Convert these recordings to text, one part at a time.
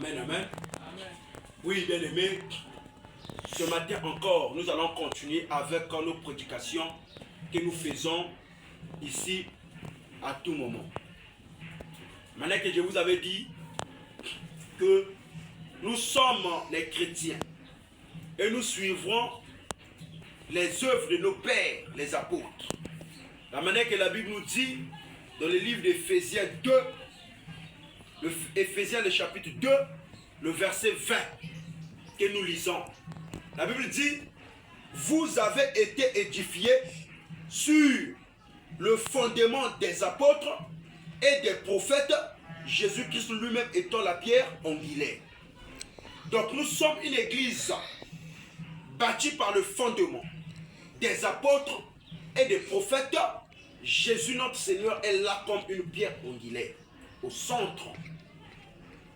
Amen, amen. Oui, bien aimé, ce matin encore, nous allons continuer avec nos prédications que nous faisons ici à tout moment. Maintenant que je vous avais dit que nous sommes les chrétiens et nous suivrons les œuvres de nos pères, les apôtres. La manière que la Bible nous dit dans le livre d'Éphésiens 2, Éphésiens le chapitre 2, le verset 20 que nous lisons. La Bible dit, vous avez été édifiés sur le fondement des apôtres et des prophètes, Jésus-Christ lui-même étant la pierre angulaire. Donc nous sommes une église bâtie par le fondement des apôtres et des prophètes. Jésus notre Seigneur est là comme une pierre angulaire au centre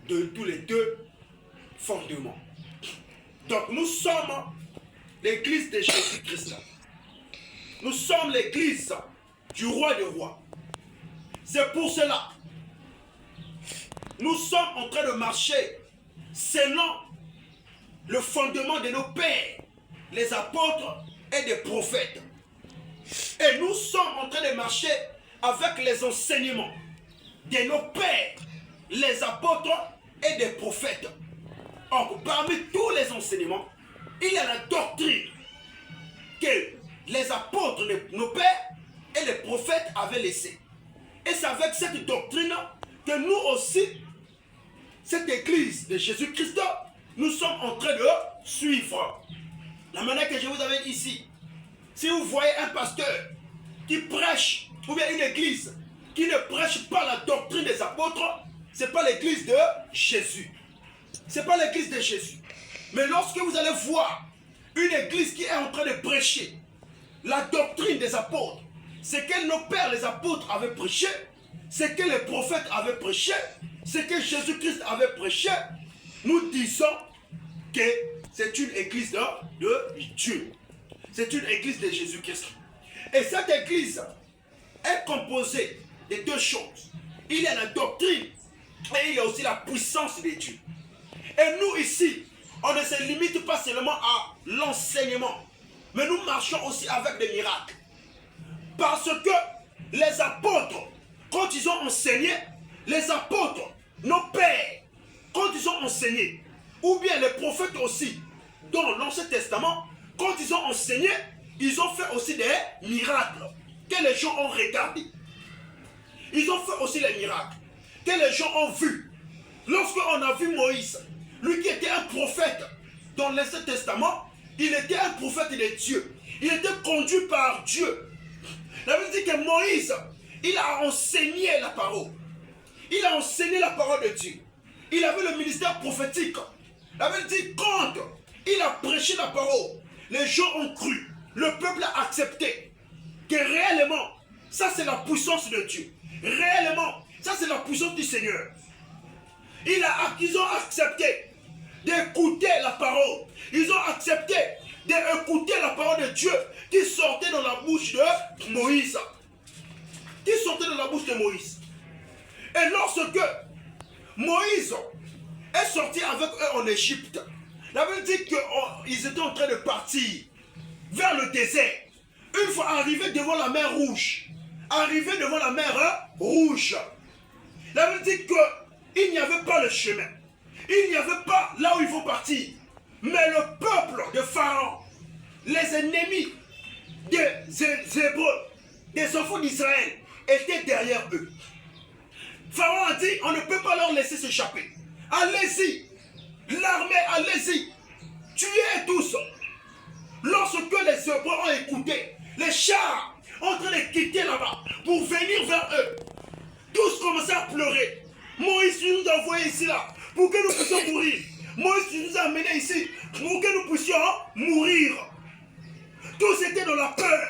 de tous les deux fondements. Donc nous sommes l'église de Jésus-Christ. Nous sommes l'église du roi des rois. C'est pour cela nous sommes en train de marcher selon le fondement de nos pères, les apôtres et des prophètes. Et nous sommes en train de marcher avec les enseignements de nos pères, les apôtres et des prophètes. Or, parmi tous les enseignements, il y a la doctrine que les apôtres, nos pères et les prophètes avaient laissée. Et c'est avec cette doctrine que nous aussi, cette église de Jésus-Christ, nous sommes en train de suivre. La manière que je vous avais dit ici, si vous voyez un pasteur qui prêche, ou bien une église qui ne prêche pas la doctrine des apôtres, ce n'est pas l'église de Jésus. Ce n'est pas l'église de Jésus. Mais lorsque vous allez voir une église qui est en train de prêcher la doctrine des apôtres, ce que nos pères, les apôtres, avaient prêché, ce que les prophètes avaient prêché, ce que Jésus-Christ avait prêché, nous disons que c'est une église de Dieu. C'est une église de Jésus-Christ. Et cette église est composée de deux choses. Il y a la doctrine et il y a aussi la puissance de Dieu. Et nous ici, on ne se limite pas seulement à l'enseignement, mais nous marchons aussi avec des miracles. Parce que les apôtres, quand ils ont enseigné, les apôtres, nos pères, quand ils ont enseigné, ou bien les prophètes aussi, dans l'Ancien Testament, quand ils ont enseigné, ils ont fait aussi des miracles que les gens ont regardés. Ils ont fait aussi les miracles que les gens ont vus. Lorsqu'on a vu Moïse, lui qui était un prophète dans l'Ancien Testament, il était un prophète de Dieu. Il était conduit par Dieu. La Bible dit que Moïse, il a enseigné la parole. Il a enseigné la parole de Dieu. Il avait le ministère prophétique. La Bible dit quand il a prêché la parole, les gens ont cru. Le peuple a accepté que réellement, ça c'est la puissance de Dieu. Réellement, ça c'est la puissance du Seigneur. Ils ont accepté d'écouter la parole. Ils ont accepté d'écouter la parole de Dieu qui sortait dans la bouche de Moïse. Qui sortait dans la bouche de Moïse. Et lorsque Moïse est sorti avec eux en Égypte, la Bible dit qu'ils étaient en train de partir vers le désert. Une fois arrivés devant la mer Rouge, la Bible dit qu'il n'y avait pas le chemin. Il n'y avait pas là où il faut partir. Mais le peuple de Pharaon, les ennemis des Hébreux, des enfants d'Israël, étaient derrière eux. Pharaon a dit, on ne peut pas leur laisser s'échapper. Allez-y, l'armée, allez-y, tuez tous. Lorsque les Hébreux ont écouté, les chars en train de quitter là-bas pour venir vers eux, tous commençaient à pleurer. Moïse nous a envoyés ici là pour que nous puissions mourir. Moïse nous a amenés ici pour que nous puissions mourir. Tous étaient dans la peur,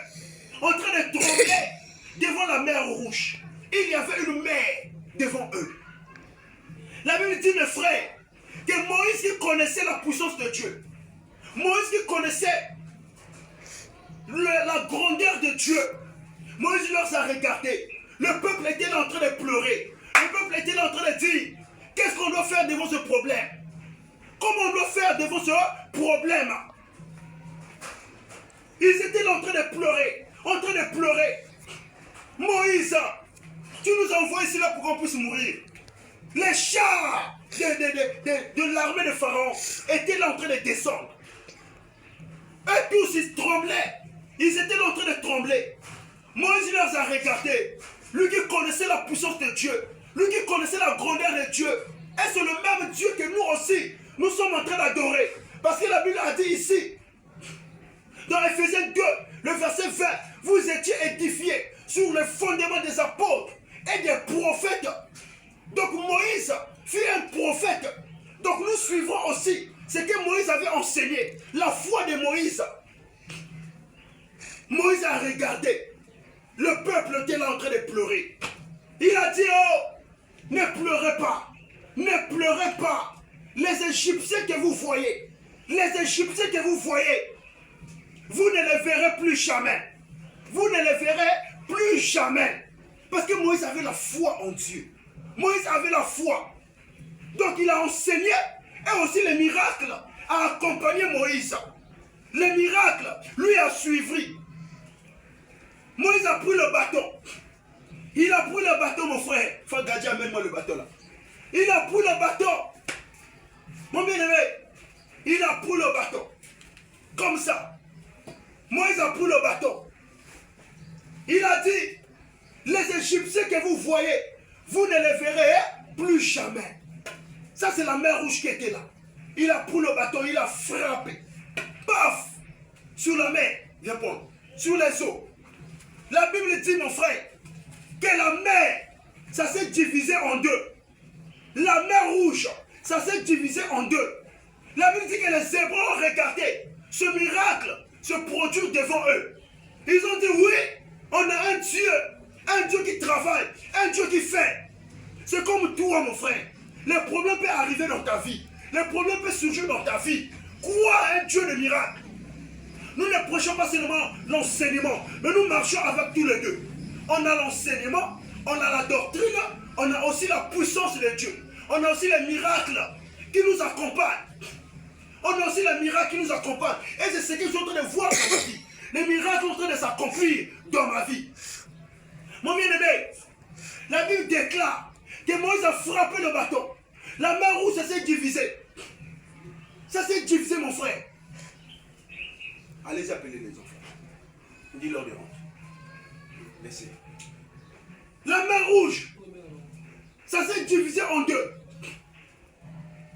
en train de trembler devant la mer Rouge. Il y avait une mer devant eux. La Bible dit, mes frères, que Moïse qui connaissait la puissance de Dieu, Moïse qui connaissait la grandeur de Dieu, Moïse leur a regardé. Le peuple était là en train de pleurer. Le peuple était là en train de dire Qu'est-ce qu'on doit faire devant ce problème? Comment on doit faire devant ce problème? Ils étaient là en train de pleurer. En train de pleurer. Moïse, tu nous as envoyés ici là pour qu'on puisse mourir. Les chars de l'armée de Pharaon étaient là en train de descendre. Eux tous, ils tremblaient. Ils étaient là en train de trembler. Moïse les a regardés. Lui qui connaissait la puissance de Dieu. Lui qui connaissait la grandeur de Dieu. Et c'est le même Dieu que nous aussi, nous sommes en train d'adorer. Parce que la Bible a dit ici, dans Ephésiens 2, le verset 20, vous étiez édifiés sur le fondement des apôtres et des prophètes. Donc Moïse fut un prophète. Donc nous suivrons aussi ce que Moïse avait enseigné. La foi de Moïse. Moïse a regardé. Le peuple était là en train de pleurer. Il a dit, oh, ne pleurez pas. Ne pleurez pas. Les Égyptiens que vous voyez, les Égyptiens que vous voyez, vous ne les verrez plus jamais. Vous ne les verrez plus jamais. Parce que Moïse avait la foi en Dieu. Moïse avait la foi. Donc il a enseigné et aussi les miracles a accompagné Moïse. Les miracles lui a suivi. Moïse a pris le bâton. Il a pris le bâton, mon frère. Faut garder, amène-moi le bâton là. Il a pris le bâton. Mon bien-aimé, il a pris le bâton. Comme ça. Moïse a pris le bâton. Il a dit, les Égyptiens que vous voyez, vous ne les verrez plus jamais. Ça, c'est la mer rouge qui était là. Il a pris le bâton, il a frappé. Paf! Sur la mer, viens prendre. Sur les eaux. La Bible dit, mon frère, que la mer, ça s'est divisé en deux. La mer rouge, ça s'est divisé en deux. La Bible dit que les Hébreux ont regardé ce miracle se produire devant eux. Ils ont dit, oui, on a un Dieu qui travaille, un Dieu qui fait. C'est comme toi, mon frère. Les problèmes peuvent arriver dans ta vie. Les problèmes peuvent surgir dans ta vie. Crois un Dieu de miracle. Nous ne prêchons pas seulement l'enseignement, mais nous marchons avec tous les deux. On a l'enseignement, on a la doctrine, on a aussi la puissance de Dieu. On a aussi les miracles qui nous accompagnent. On a aussi les miracles qui nous accompagnent. Et c'est ce que je suis en train de voir dans ma vie. Les miracles sont en train de s'accomplir dans ma vie. Mon bien-aimé, la Bible déclare que Moïse a frappé le bâton. La mer rouge, ça s'est divisé. Ça s'est divisé, mon frère. Allez appeler les enfants. Dis-leur de rentrer. Laissez. La mer rouge, ça s'est divisé en deux.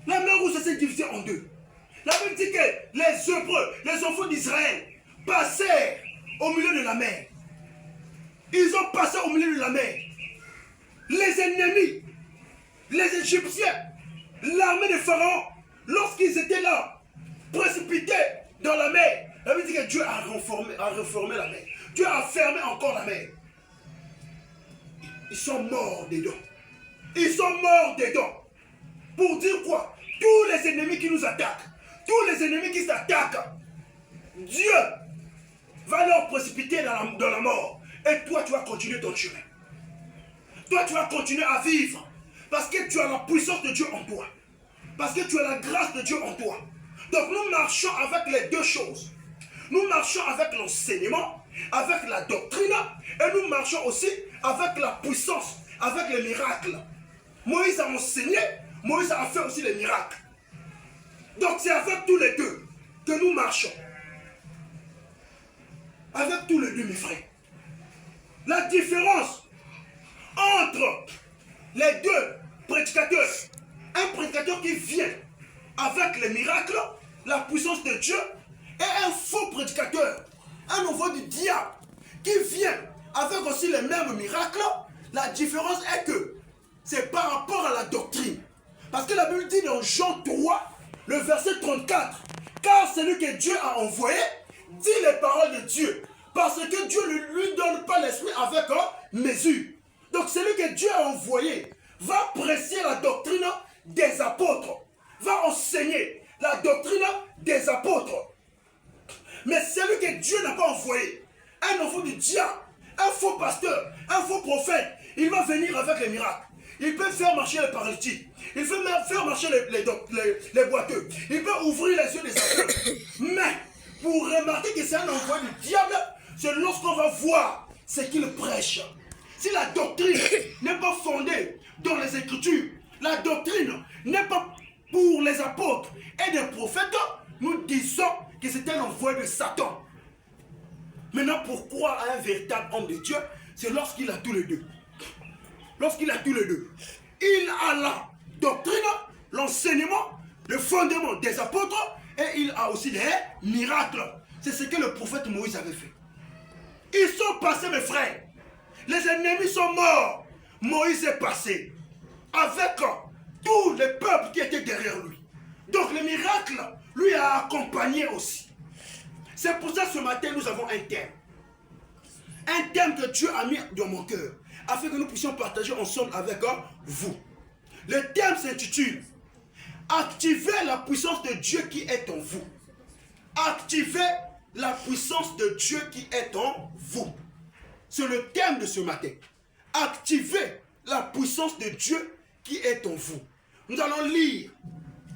La mer rouge, ça s'est divisé en deux. La Bible dit que les Hébreux, les enfants d'Israël, passèrent au milieu de la mer. Ils ont passé au milieu de la mer. Les ennemis, les Égyptiens, l'armée de Pharaon, lorsqu'ils étaient là, précipités dans la mer, la Bible dit que Dieu a reformé la mer. Dieu a fermé encore la mer. Ils sont morts dedans. Ils sont morts dedans. Pour dire quoi? Tous les ennemis qui nous attaquent, tous les ennemis qui s'attaquent, Dieu va leur précipiter dans la mort. Et toi, tu vas continuer ton chemin. Toi, tu vas continuer à vivre. Parce que tu as la puissance de Dieu en toi. Parce que tu as la grâce de Dieu en toi. Donc nous marchons avec les deux choses. Nous marchons avec l'enseignement, avec la doctrine, et nous marchons aussi avec la puissance, avec les miracles. Moïse a enseigné, Moïse a fait aussi les miracles. Donc c'est avec tous les deux que nous marchons. Avec tous les deux, mes frères. La différence entre les deux prédicateurs, un prédicateur qui vient avec les miracles, la puissance de Dieu, et un faux prédicateur, un enfant du diable, qui vient avec aussi les mêmes miracles, la différence est que c'est par rapport à la doctrine. Parce que la Bible dit dans Jean 3, le verset 34, car celui que Dieu a envoyé dit les paroles de Dieu, parce que Dieu ne lui donne pas l'esprit avec mesure. Donc celui que Dieu a envoyé va prêcher la doctrine des apôtres, va enseigner la doctrine des apôtres. Mais celui que Dieu n'a pas envoyé, un enfant du diable, un faux pasteur, un faux prophète, il va venir avec les miracles. Il peut faire marcher les paralytiques. Il peut même faire marcher les boiteux. Il peut ouvrir les yeux des aveugles. Mais, pour remarquer que c'est un envoi du diable, c'est lorsqu'on va voir ce qu'il prêche. Si la doctrine n'est pas fondée dans les Écritures, la doctrine n'est pas pour les apôtres et les prophètes, nous disons que c'est un envoi de Satan. Maintenant, pourquoi un véritable homme de Dieu? C'est lorsqu'il a tous les deux. Lorsqu'il a tous les deux. Il a la doctrine, l'enseignement, le fondement des apôtres, et il a aussi des miracles. C'est ce que le prophète Moïse avait fait. Ils sont passés, mes frères. Les ennemis sont morts. Moïse est passé avec tous les peuples qui étaient derrière lui. Donc le miracle lui a accompagné aussi. C'est pour ça ce matin nous avons un thème. Un thème que Dieu a mis dans mon cœur, afin que nous puissions partager ensemble avec vous. Le thème s'intitule « Activez la puissance de Dieu qui est en vous ». Activez la puissance de Dieu qui est en vous. C'est le thème de ce matin. Activez la puissance de Dieu qui est en vous. Nous allons lire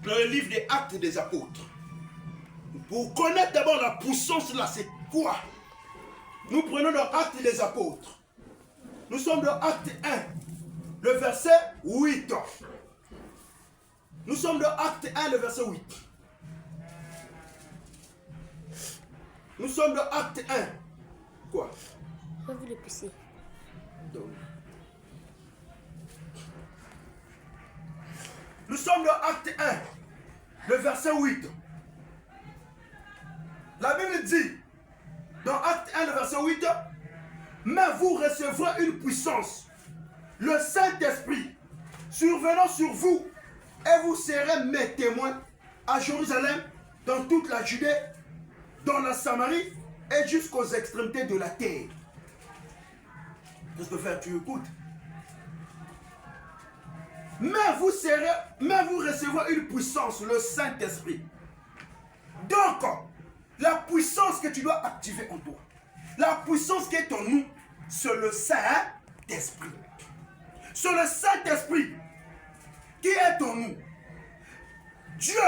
dans le livre des Actes des Apôtres. Pour connaître d'abord la puissance là, c'est quoi? Nous prenons dans Actes des Apôtres. Nous sommes dans Acte 1, le verset 8. Nous sommes dans Acte 1, le verset 8. Nous sommes dans Acte 1. Quoi? Pourquoi vous le poussez? Nous sommes dans Acte 1, le verset 8. La Bible dit, dans Acte 1, le verset 8, « Mais vous recevrez une puissance, le Saint-Esprit, survenant sur vous, et vous serez mes témoins à Jérusalem, dans toute la Judée, dans la Samarie, et jusqu'aux extrémités de la terre. » Qu'est-ce que faire? Tu écoutes. Mais vous recevrez une puissance, le Saint-Esprit. Donc, la puissance que tu dois activer en toi, la puissance qui est en nous, c'est le Saint-Esprit. C'est le Saint-Esprit qui est en nous. Dieu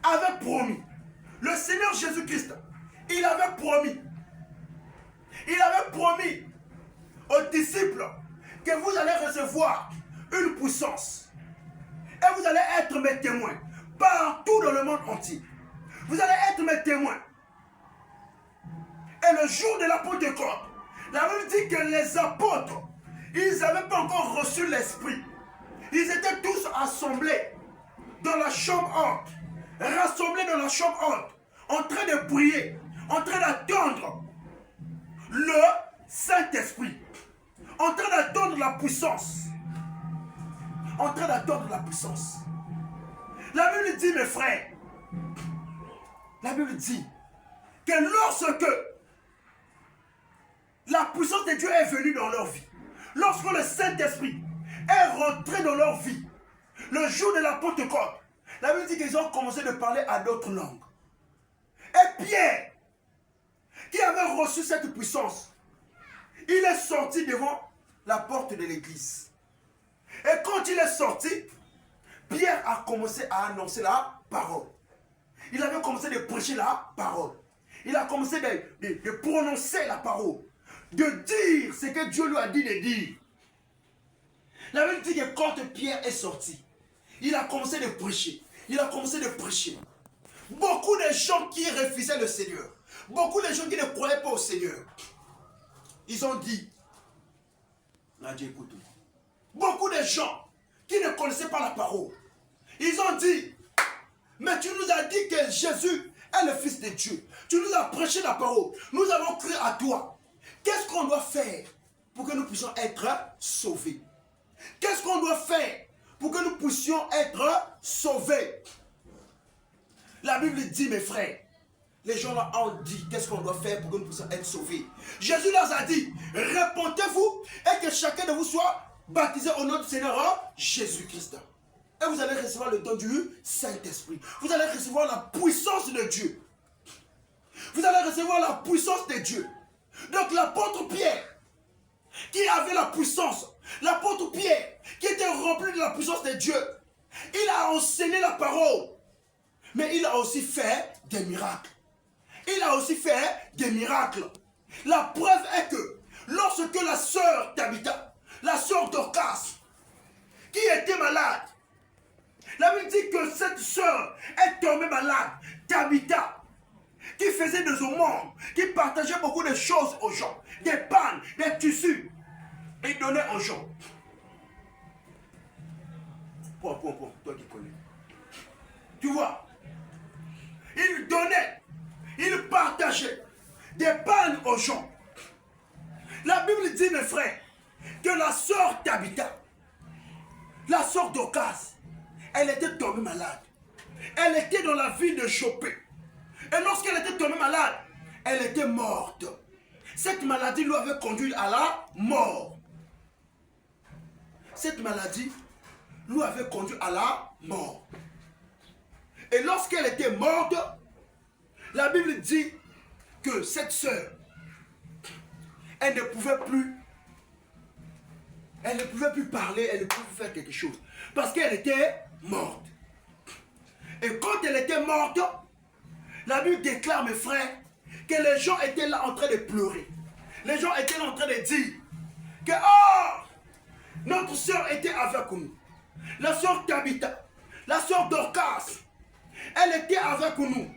avait promis, le Seigneur Jésus-Christ, il avait promis aux disciples que vous allez recevoir une puissance et vous allez être mes témoins partout dans le monde entier. Vous allez être mes témoins. Et le jour de la Pentecôte, la Bible dit que les apôtres, ils n'avaient pas encore reçu l'Esprit. Ils étaient tous assemblés dans la chambre haute, rassemblés dans la chambre haute, en train de prier, en train d'attendre le Saint-Esprit, en train d'attendre la puissance. En train d'attendre la puissance. La Bible dit, mes frères, la Bible dit que lorsque la puissance de Dieu est venue dans leur vie, lorsque le Saint-Esprit est rentré dans leur vie, le jour de la Pentecôte, la Bible dit qu'ils ont commencé de parler à d'autres langues. Et Pierre, qui avait reçu cette puissance, il est sorti devant la porte de l'église. Et quand il est sorti, Pierre a commencé à annoncer la parole. Il avait commencé de prêcher la parole. Il a commencé de prononcer la parole. De dire ce que Dieu lui a dit de dire. La Bible dit que quand Pierre est sorti, il a commencé de prêcher. Il a commencé de prêcher. Beaucoup de gens qui refusaient le Seigneur, beaucoup de gens qui ne croyaient pas au Seigneur, ils ont dit, Dieu écoute. Beaucoup de gens qui ne connaissaient pas la parole, ils ont dit, mais tu nous as dit que Jésus est le Fils de Dieu. Tu nous as prêché la parole. Nous avons cru à toi. Qu'est-ce qu'on doit faire pour que nous puissions être sauvés? Qu'est-ce qu'on doit faire pour que nous puissions être sauvés? La Bible dit, mes frères, les gens là ont dit, qu'est-ce qu'on doit faire pour que nous puissions être sauvés? Jésus leur a dit, répentez-vous et que chacun de vous soit baptisé au nom du Seigneur Jésus-Christ. Et vous allez recevoir le don du Saint-Esprit. Vous allez recevoir la puissance de Dieu. Vous allez recevoir la puissance de Dieu. Donc l'apôtre Pierre, qui avait la puissance, l'apôtre Pierre, qui était rempli de la puissance de Dieu. Il a enseigné la parole, mais il a aussi fait des miracles. Il a aussi fait des miracles. La preuve est que lorsque la sœur Tabitha, la sœur Dorcas, qui était malade, la Bible dit que cette sœur est tombée malade, Tabitha, qui faisait des aumônes, qui partageait beaucoup de choses aux gens, des pannes, des tissus, et donnait aux gens. Toi qui connais. Tu vois, il donnait, il partageait des pannes aux gens. La Bible dit, mes frères, que la sœur Tabitha, la sœur Dorcas, elle était tombée malade. Elle était dans la ville de Chopé. Et lorsqu'elle était tombée malade, elle était morte. Cette maladie lui avait conduit à la mort. Cette maladie lui avait conduit à la mort. Et lorsqu'elle était morte, la Bible dit que cette sœur, elle ne pouvait plus parler, elle ne pouvait faire quelque chose. Parce qu'elle était morte. Et quand elle était morte, la Bible déclare, mes frères, que les gens étaient là en train de pleurer. Les gens étaient là en train de dire que notre sœur était avec nous. La sœur Tabitha, la sœur Dorcas, elle était avec nous.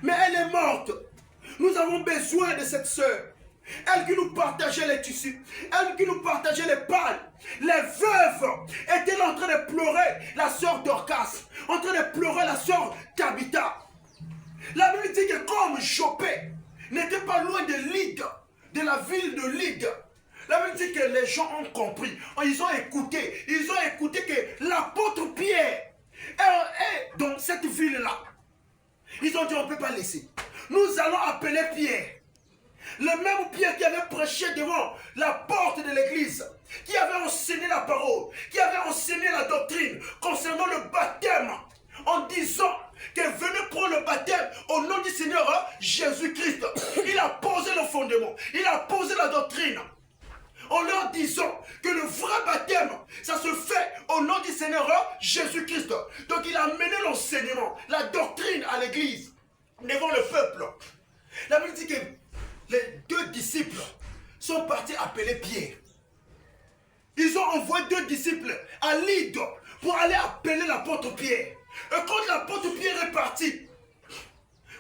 Mais elle est morte. Nous avons besoin de cette sœur. Elle qui nous partageait les tissus, elle qui nous partageait les pales. Les veuves étaient là en train de pleurer la sœur Dorcas, en train de pleurer la sœur Tabitha. La Bible dit que comme Chopé n'était pas loin de Lydde, de la ville de Lydde, la Bible dit que les gens ont compris, ils ont écouté que l'apôtre Pierre est dans cette ville-là. Ils ont dit on ne peut pas laisser. Nous allons appeler Pierre. Le même Pierre qui avait prêché devant la porte de l'église, qui avait enseigné la parole, qui avait enseigné la doctrine concernant le baptême, en disant que venez prendre le baptême au nom du Seigneur Jésus-Christ. Il a posé le fondement, il a posé la doctrine, en leur disant que le vrai baptême, ça se fait au nom du Seigneur Jésus-Christ. Donc il a mené l'enseignement, la doctrine à l'église, devant le peuple. La Bible dit que les deux disciples sont partis appeler Pierre. Ils ont envoyé deux disciples à Lydde pour aller appeler l'apôtre Pierre. Et quand l'apôtre Pierre est parti,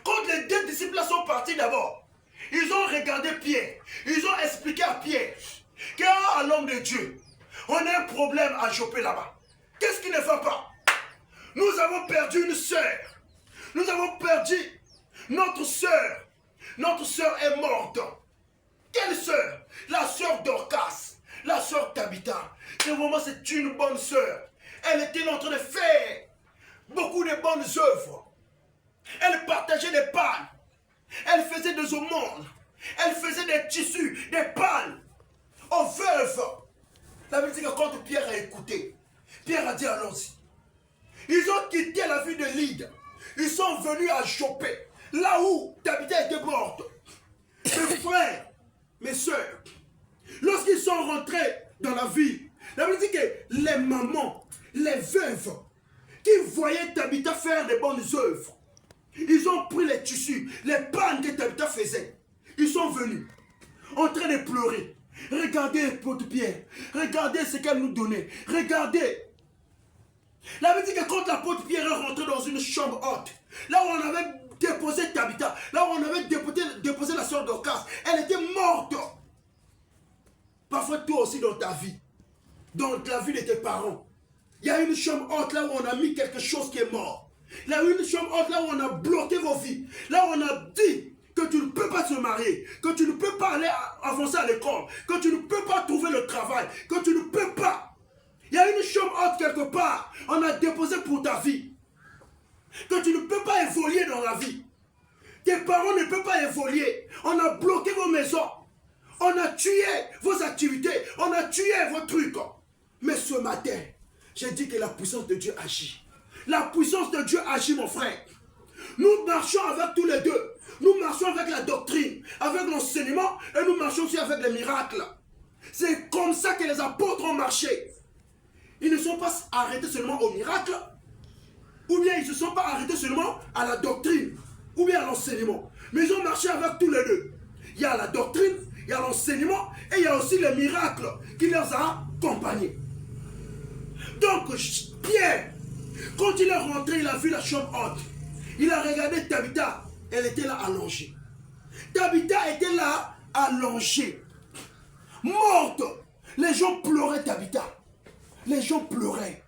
quand les deux disciples sont partis d'abord, ils ont regardé Pierre. Ils ont expliqué à Pierre qu'à l'homme de Dieu, on a un problème à choper là-bas. Qu'est-ce qui ne va pas? Nous avons perdu une sœur. Nous avons perdu notre sœur. Notre sœur est morte. Quelle sœur? La sœur Dorcas, la sœur Tabitha. Et vraiment, c'est une bonne sœur. Elle était en train de faire beaucoup de bonnes œuvres. Elle partageait des pannes. Elle faisait des aumônes. Elle faisait des tissus, des pannes aux veuves. La Bible dit que quand Pierre a écouté, Pierre a dit allons-y. Ils ont quitté la ville de Lydde. Ils sont venus à Chopé, là où Tabitha était morte. Mes frères, mes soeurs, lorsqu'ils sont rentrés dans la ville, la Bible dit que les mamans, les veuves, qui voyaient Tabitha faire de bonnes œuvres, ils ont pris les tissus, les pannes que Tabitha faisait. Ils sont venus, en train de pleurer. Regardez l'apôtre Pierre, regardez ce qu'elle nous donnait, regardez. La Bible dit que quand l'apôtre Pierre est rentré dans une chambre haute, là où on avait déposé Tabitha, là où on avait déposé la sœur Dorcas, elle était morte. Parfois toi aussi dans ta vie, dans la vie de tes parents, il y a une chambre haute là où on a mis quelque chose qui est mort. Il y a une chambre haute là où on a bloqué vos vies, là où on a dit que tu ne peux pas te marier, que tu ne peux pas aller avancer à l'école, que tu ne peux pas trouver le travail, que tu ne peux pas. Il y a une chambre haute quelque part, on a déposé pour ta vie. Que tu ne peux pas évoluer dans la vie. Tes parents ne peuvent pas évoluer. On a bloqué vos maisons. On a tué vos activités. On a tué vos trucs. Mais ce matin, j'ai dit que la puissance de Dieu agit. La puissance de Dieu agit, mon frère. Nous marchons avec tous les deux. Nous marchons avec la doctrine, avec l'enseignement, et nous marchons aussi avec les miracles. C'est comme ça que les apôtres ont marché. Ils ne sont pas arrêtés seulement au miracle, ou bien ils ne se sont pas arrêtés seulement à la doctrine, ou bien à l'enseignement. Mais ils ont marché avec tous les deux. Il y a la doctrine, il y a l'enseignement, et il y a aussi le miracle qui les a accompagnés. Donc, Pierre, quand il est rentré, il a vu la chambre haute. Il a regardé Tabitha, elle était là allongée. Tabitha était là allongée, morte. Les gens pleuraient Tabitha. Les gens pleuraient.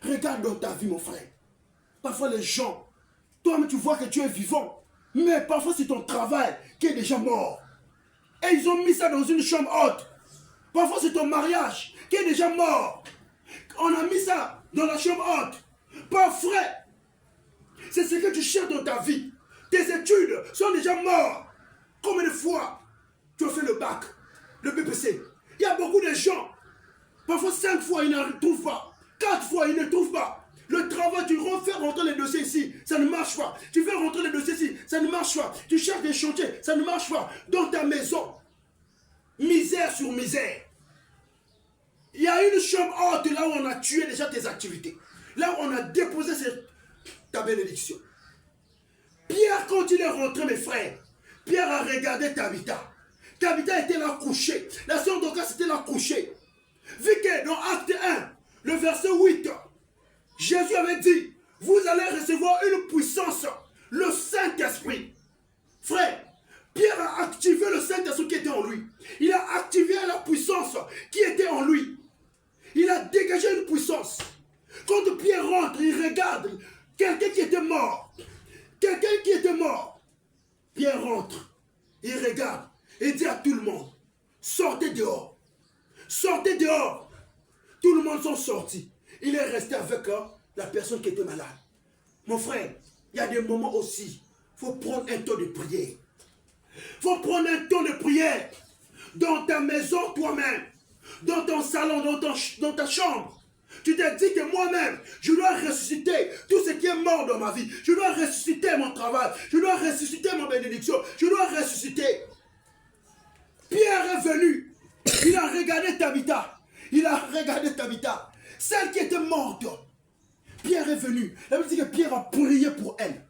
Regarde dans ta vie, mon frère. Parfois les gens, toi-même tu vois que tu es vivant, mais parfois c'est ton travail qui est déjà mort. Et ils ont mis ça dans une chambre haute. Parfois c'est ton mariage qui est déjà mort. On a mis ça dans la chambre haute. Parfois, c'est ce que tu cherches dans ta vie. Tes études sont déjà mortes. Combien de fois tu as fait le bac, le BPC? Il y a beaucoup de gens. Parfois 5 fois ils ne trouvent pas. 4 fois ils ne trouvent pas. Le travail, tu refais rentrer les dossiers ici, ça ne marche pas. Tu fais rentrer les dossiers ici, ça ne marche pas. Tu cherches des chantiers, ça ne marche pas. Dans ta maison, misère sur misère. Il y a une chambre haute là où on a tué déjà tes activités. Là où on a déposé ta bénédiction. Pierre, quand il est rentré, mes frères, Pierre a regardé Tabitha. Tabitha était là couchée. La sœur Dorcas était là couchée. Vu que dans Acte 1, le verset 8, Jésus avait dit, vous allez recevoir une puissance, le Saint-Esprit. Frère, Pierre a activé le Saint-Esprit qui était en lui. Il a activé la puissance qui était en lui. Il a dégagé une puissance. Quand Pierre rentre, il regarde quelqu'un qui était mort. Quelqu'un qui était mort. Pierre rentre, il regarde et dit à tout le monde, sortez dehors. Sortez dehors. Tout le monde sont sortis. Il est resté avec la personne qui était malade. Mon frère, il y a des moments aussi, il faut prendre un temps de prière. Il faut prendre un temps de prière dans ta maison toi-même, dans ton salon, dans ta chambre. Tu te dis que moi-même, je dois ressusciter tout ce qui est mort dans ma vie. Je dois ressusciter mon travail. Je dois ressusciter ma bénédiction. Je dois ressusciter. Pierre est venu. Il a regardé Tabitha. Il a regardé Tabitha. Celle qui était morte. Pierre est venu. La Bible dit que Pierre a prié pour elle.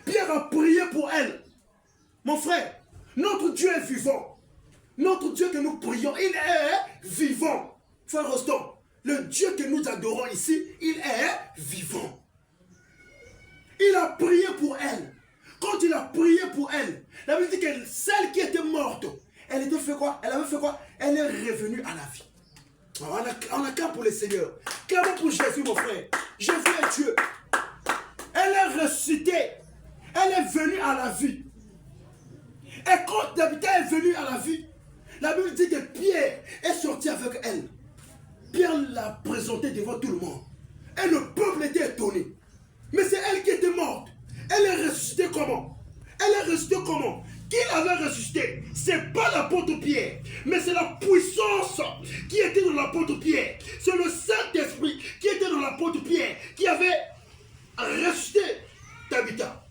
Pierre a prié pour elle. Mon frère, notre Dieu est vivant. Notre Dieu que nous prions, il est vivant. Frère Roston, le Dieu que nous adorons ici, il est vivant. Il a prié pour elle. Quand il a prié pour elle, la Bible dit que celle qui était morte, elle était fait quoi? Elle avait fait quoi? Elle est revenue à la vie. On a qu'un pour le Seigneur. Clamons pour Jésus, mon frère. Jésus est Dieu. Elle est ressuscitée. Elle est venue à la vie. Et quand Tabitha est venue à la vie, la Bible dit que Pierre est sorti avec elle. Pierre l'a présentée devant tout le monde. Et le peuple était étonné. Mais c'est elle qui était morte. Elle est ressuscitée comment? Elle est ressuscitée comment? Qui l'avait ressuscité? Ce n'est pas l'apôtre Pierre, mais c'est la puissance qui était dans l'apôtre Pierre. C'est le Saint-Esprit qui était dans l'apôtre Pierre, qui avait ressuscité Tabitha.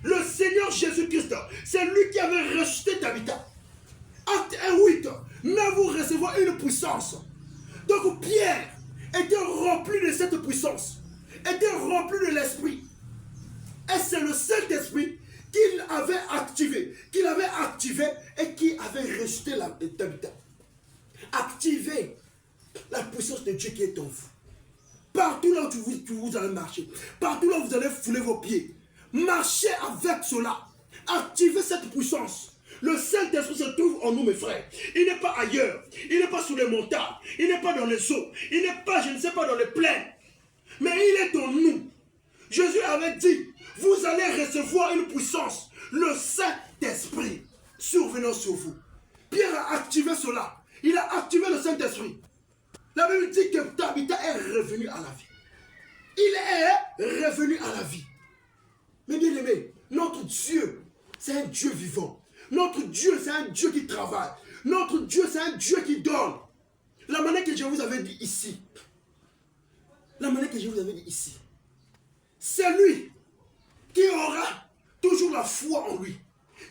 Le Seigneur Jésus-Christ, c'est lui qui avait ressuscité Tabitha. Acte 1:8, mais vous recevez une puissance. Donc Pierre était rempli de cette puissance, était rempli de l'Esprit. Et c'est le Saint-Esprit qu'il avait activé et qui avait ressuscité Tabitha. Activez la puissance de Dieu qui est en vous. Partout là où vous allez marcher, partout là où vous allez fouler vos pieds, marchez avec cela. Activez cette puissance. Le Saint-Esprit se trouve en nous, mes frères. Il n'est pas ailleurs. Il n'est pas sous les montagnes. Il n'est pas dans les eaux. Il n'est pas, je ne sais pas, dans les plaines. Mais il est en nous. Jésus avait dit, vous allez recevoir une puissance, le Saint-Esprit, survenant sur vous. Pierre a activé cela. Il a activé le Saint-Esprit. La Bible dit que Tabitha est revenu à la vie. Il est revenu à la vie. Mais bien aimé, notre Dieu, c'est un Dieu vivant. Notre Dieu, c'est un Dieu qui travaille. Notre Dieu, c'est un Dieu qui donne. La manière que je vous avais dit ici, c'est lui qui aura toujours la foi en lui,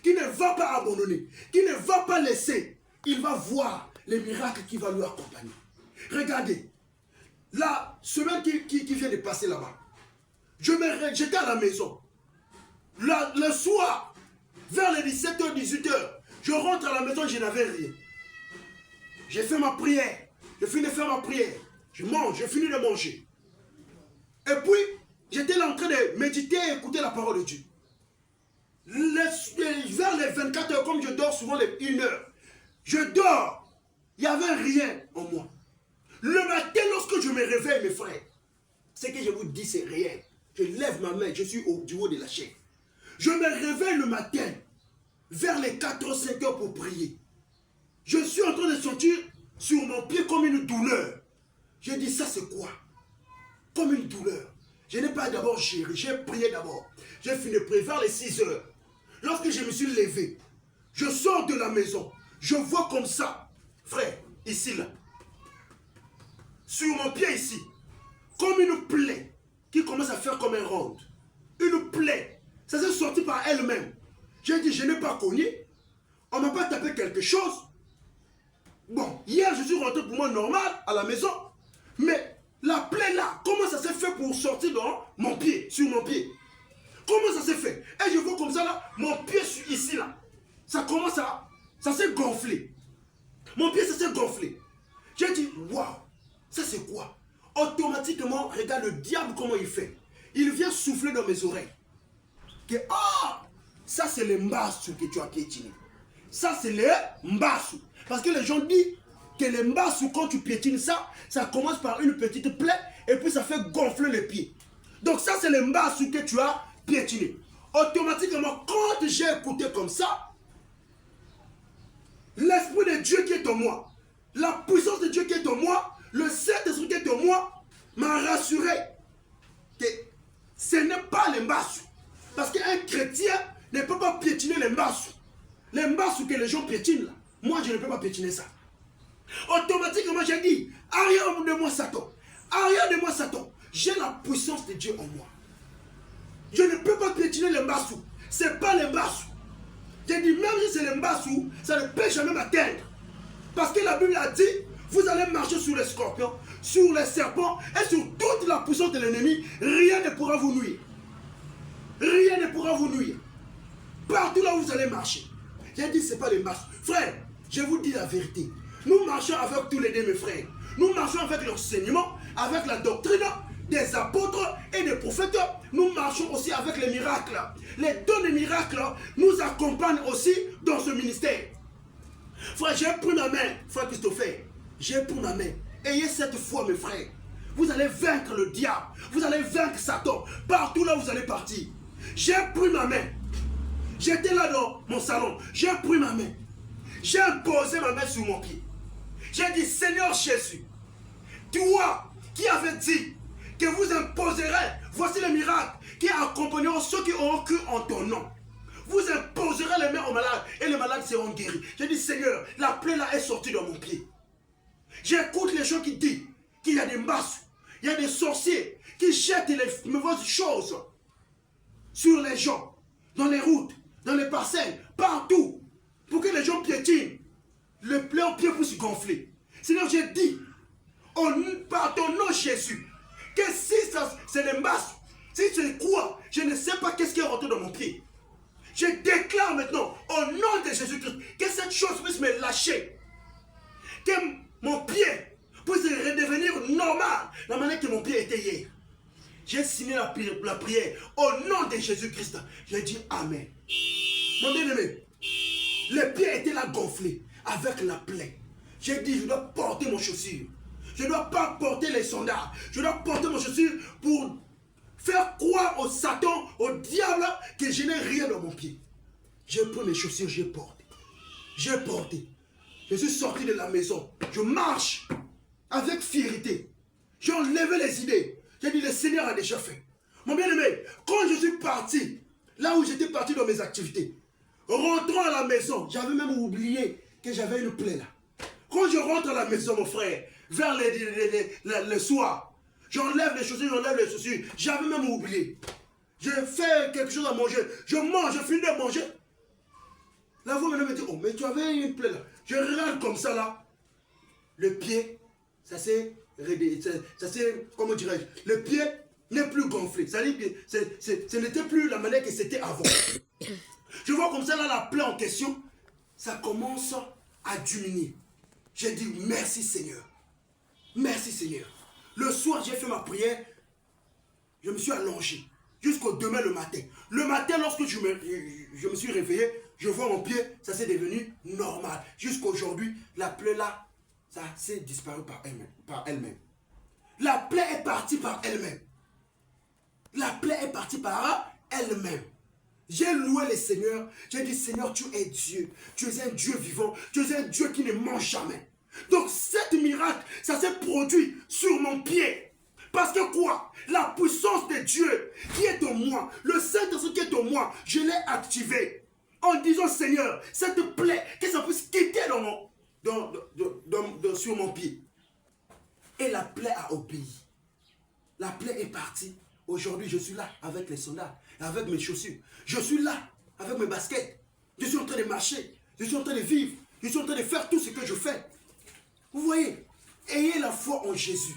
qui ne va pas abandonner, qui ne va pas laisser. Il va voir les miracles qui vont lui accompagner. Regardez, la semaine qui vient de passer là-bas, j'étais à la maison. Le soir, vers les 17h, 18h, je rentre à la maison, je n'avais rien. J'ai fait ma prière. Je finis de faire ma prière. Je mange, je finis de manger. Et puis, j'étais là en train de méditer et écouter la parole de Dieu. Vers les 24 heures, comme je dors souvent les 1 heure, je dors. Il n'y avait rien en moi. Le matin, lorsque je me réveille, mes frères, ce que je vous dis, c'est réel. Je lève ma main, je suis du haut de la chaîne. Je me réveille le matin, vers les 4 h 5 heures pour prier. Je suis en train de sentir sur mon pied comme une douleur. Je dis, ça c'est quoi? Comme une douleur. Je n'ai pas d'abord géré, j'ai prié d'abord. J'ai fini de prier vers les 6 heures. Lorsque je me suis levé, je sors de la maison. Je vois comme ça, frère, ici là, sur mon pied ici, comme une plaie qui commence à faire comme un ronde. Une plaie. Ça s'est sorti par elle-même. J'ai dit, je n'ai pas connu. On ne m'a pas tapé quelque chose. Bon, hier je suis rentré pour moi normal à la maison. Mais la plaie là, comment ça s'est fait pour sortir dans mon pied, sur mon pied? Comment ça s'est fait? Et je vois comme ça là, mon pied ici là, ça commence à, ça s'est gonflé. Mon pied ça s'est gonflé. J'ai dit, waouh, ça c'est quoi? Automatiquement, regarde le diable comment il fait. Il vient souffler dans mes oreilles. Que, ça c'est le mbassou que tu as piétiné. Ça c'est le mbassou. Parce que les gens disent que le mbassou, quand tu piétines ça, ça commence par une petite plaie et puis ça fait gonfler les pieds. Donc ça c'est le mbassou que tu as piétiné. Automatiquement, quand j'ai écouté comme ça, l'Esprit de Dieu qui est en moi, la puissance de Dieu qui est en moi, le Saint-Esprit qui est en moi, m'a rassuré que ce n'est pas le mbassou. Parce qu'un chrétien ne peut pas piétiner les mbassou. Les mbassou que les gens piétinent là, moi je ne peux pas piétiner ça. Automatiquement j'ai dit, arrière de moi Satan, arrière de moi Satan, j'ai la puissance de Dieu en moi. Je ne peux pas piétiner les mbassou. Ce n'est pas les mbassou. J'ai dit, même si c'est les mbassou, ça ne peut jamais m'atteindre. Parce que la Bible a dit, vous allez marcher sur les scorpions, sur les serpents et sur toute la puissance de l'ennemi. Rien ne pourra vous nuire. Rien ne pourra vous nuire. Partout là où vous allez marcher. J'ai dit, ce n'est pas les mbassou. Frère, je vous dis la vérité. Nous marchons avec tous les deux, mes frères. Nous marchons avec l'enseignement, avec la doctrine des apôtres et des prophètes. Nous marchons aussi avec les miracles. Les dons des miracles nous accompagnent aussi dans ce ministère. Frère, j'ai pris ma main, frère Christopher. J'ai pris ma main. Ayez cette foi, mes frères. Vous allez vaincre le diable. Vous allez vaincre Satan. Partout là où vous allez partir. J'ai pris ma main. J'étais là dans mon salon. J'ai pris ma main. J'ai posé ma main sur mon pied. J'ai dit, Seigneur Jésus, toi qui avais dit que vous imposerez, voici les miracles qui accompagneront ceux qui auront cru en ton nom. Vous imposerez les mains aux malades et les malades seront guéris. J'ai dit, Seigneur, la plaie là est sortie de mon pied. J'écoute les gens qui disent qu'il y a des masses, il y a des sorciers qui jettent les mauvaises choses sur les gens, dans les routes, dans les parcelles, partout, pour que les gens piétinent. Le plaie au pied puisse gonfler. Seigneur, j'ai dit, par ton nom Jésus, que si c'est les masses, si c'est quoi, je ne sais pas qu'est-ce qui est rentré dans mon pied. Je déclare maintenant, au nom de Jésus-Christ, que cette chose puisse me lâcher. Que mon pied puisse redevenir normal, la manière que mon pied était hier. J'ai signé la prière au nom de Jésus-Christ. J'ai dit Amen. Mon bien-aimé, le pied était là gonflé avec la plaie. J'ai dit, je dois porter mon chaussure. Je ne dois pas porter les sandales. Je dois porter mon chaussure pour faire croire au Satan, au diable, que je n'ai rien dans mon pied. J'ai pris mes chaussures, j'ai porté. J'ai porté. Je suis sorti de la maison. Je marche avec fierté. J'ai enlevé les idées. J'ai dit, le Seigneur a déjà fait. Mon bien-aimé, quand je suis parti, là où j'étais parti dans mes activités, rentrant à la maison, j'avais même oublié que j'avais une plaie là. Quand je rentre à la maison, mon frère, vers le soir, j'enlève les chaussures, j'avais même oublié. Je fais quelque chose à manger, je mange, je finis de manger. La voix me dit, oh, mais tu avais une plaie là. Je regarde comme ça là. le pied, ça s'est, comment dirais-je, le pied n'est plus gonflé. Ça veut dire que ce n'était plus la manière que c'était avant. Je vois comme ça, là, la plaie en question, ça commence à diminuer. J'ai dit, merci Seigneur. Merci Seigneur. Le soir, j'ai fait ma prière, je me suis allongé jusqu'au demain le matin. Le matin, lorsque je me suis réveillé, je vois mon pied, ça s'est devenu normal. Jusqu'aujourd'hui, la plaie là, ça s'est disparu par elle-même. La plaie est partie par elle-même. La plaie est partie par elle-même. J'ai loué le Seigneur. J'ai dit, Seigneur, tu es Dieu. Tu es un Dieu vivant. Tu es un Dieu qui ne ment jamais. Donc, cet miracle, ça s'est produit sur mon pied. Parce que quoi? La puissance de Dieu qui est en moi, le Saint-Esprit qui est en moi, je l'ai activé. En disant, Seigneur, cette plaie, que ça puisse quitter sur mon pied. Et la plaie a obéi. La plaie est partie. Aujourd'hui, je suis là avec les soldats, avec mes chaussures. Je suis là avec mes baskets. Je suis en train de marcher. Je suis en train de vivre. Je suis en train de faire tout ce que je fais. Vous voyez, ayez la foi en Jésus.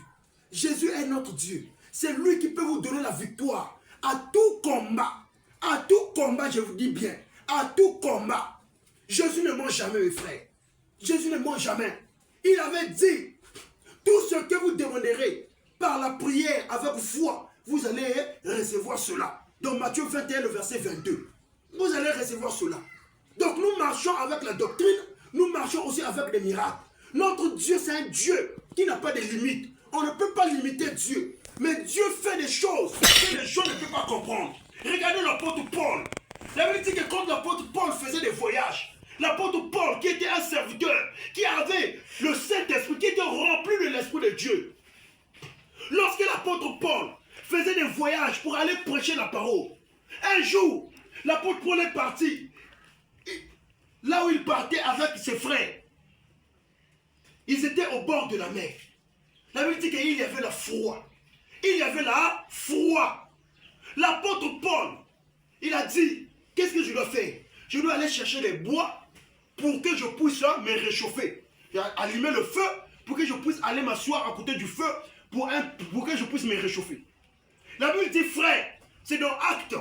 Jésus est notre Dieu. C'est lui qui peut vous donner la victoire. À tout combat. À tout combat, je vous dis bien. À tout combat. Jésus ne ment jamais, mes frères. Jésus ne ment jamais. Il avait dit, tout ce que vous demanderez par la prière avec foi, vous allez recevoir cela. Dans Matthieu 21, le verset 22. Vous allez recevoir cela. Donc nous marchons avec la doctrine, nous marchons aussi avec les miracles. Notre Dieu, c'est un Dieu qui n'a pas de limites. On ne peut pas limiter Dieu. Mais Dieu fait des choses que les gens ne peuvent pas comprendre. Regardez l'apôtre Paul. La Bible dit que quand l'apôtre Paul faisait des voyages, l'apôtre Paul, qui était un serviteur, qui avait le Saint-Esprit, qui était rempli de l'Esprit de Dieu. Lorsque l'apôtre Paul faisait des voyages pour aller prêcher la parole, un jour, l'apôtre Paul est parti. Là où il partait avec ses frères, ils étaient au bord de la mer. La Bible dit qu'il y avait la froid. Il y avait la froid. L'apôtre Paul, il a dit, qu'est-ce que je dois faire? Je dois aller chercher les bois pour que je puisse me réchauffer. Allumer le feu pour que je puisse aller m'asseoir à côté du feu pour que je puisse me réchauffer. La Bible dit, frère, c'est dans Actes,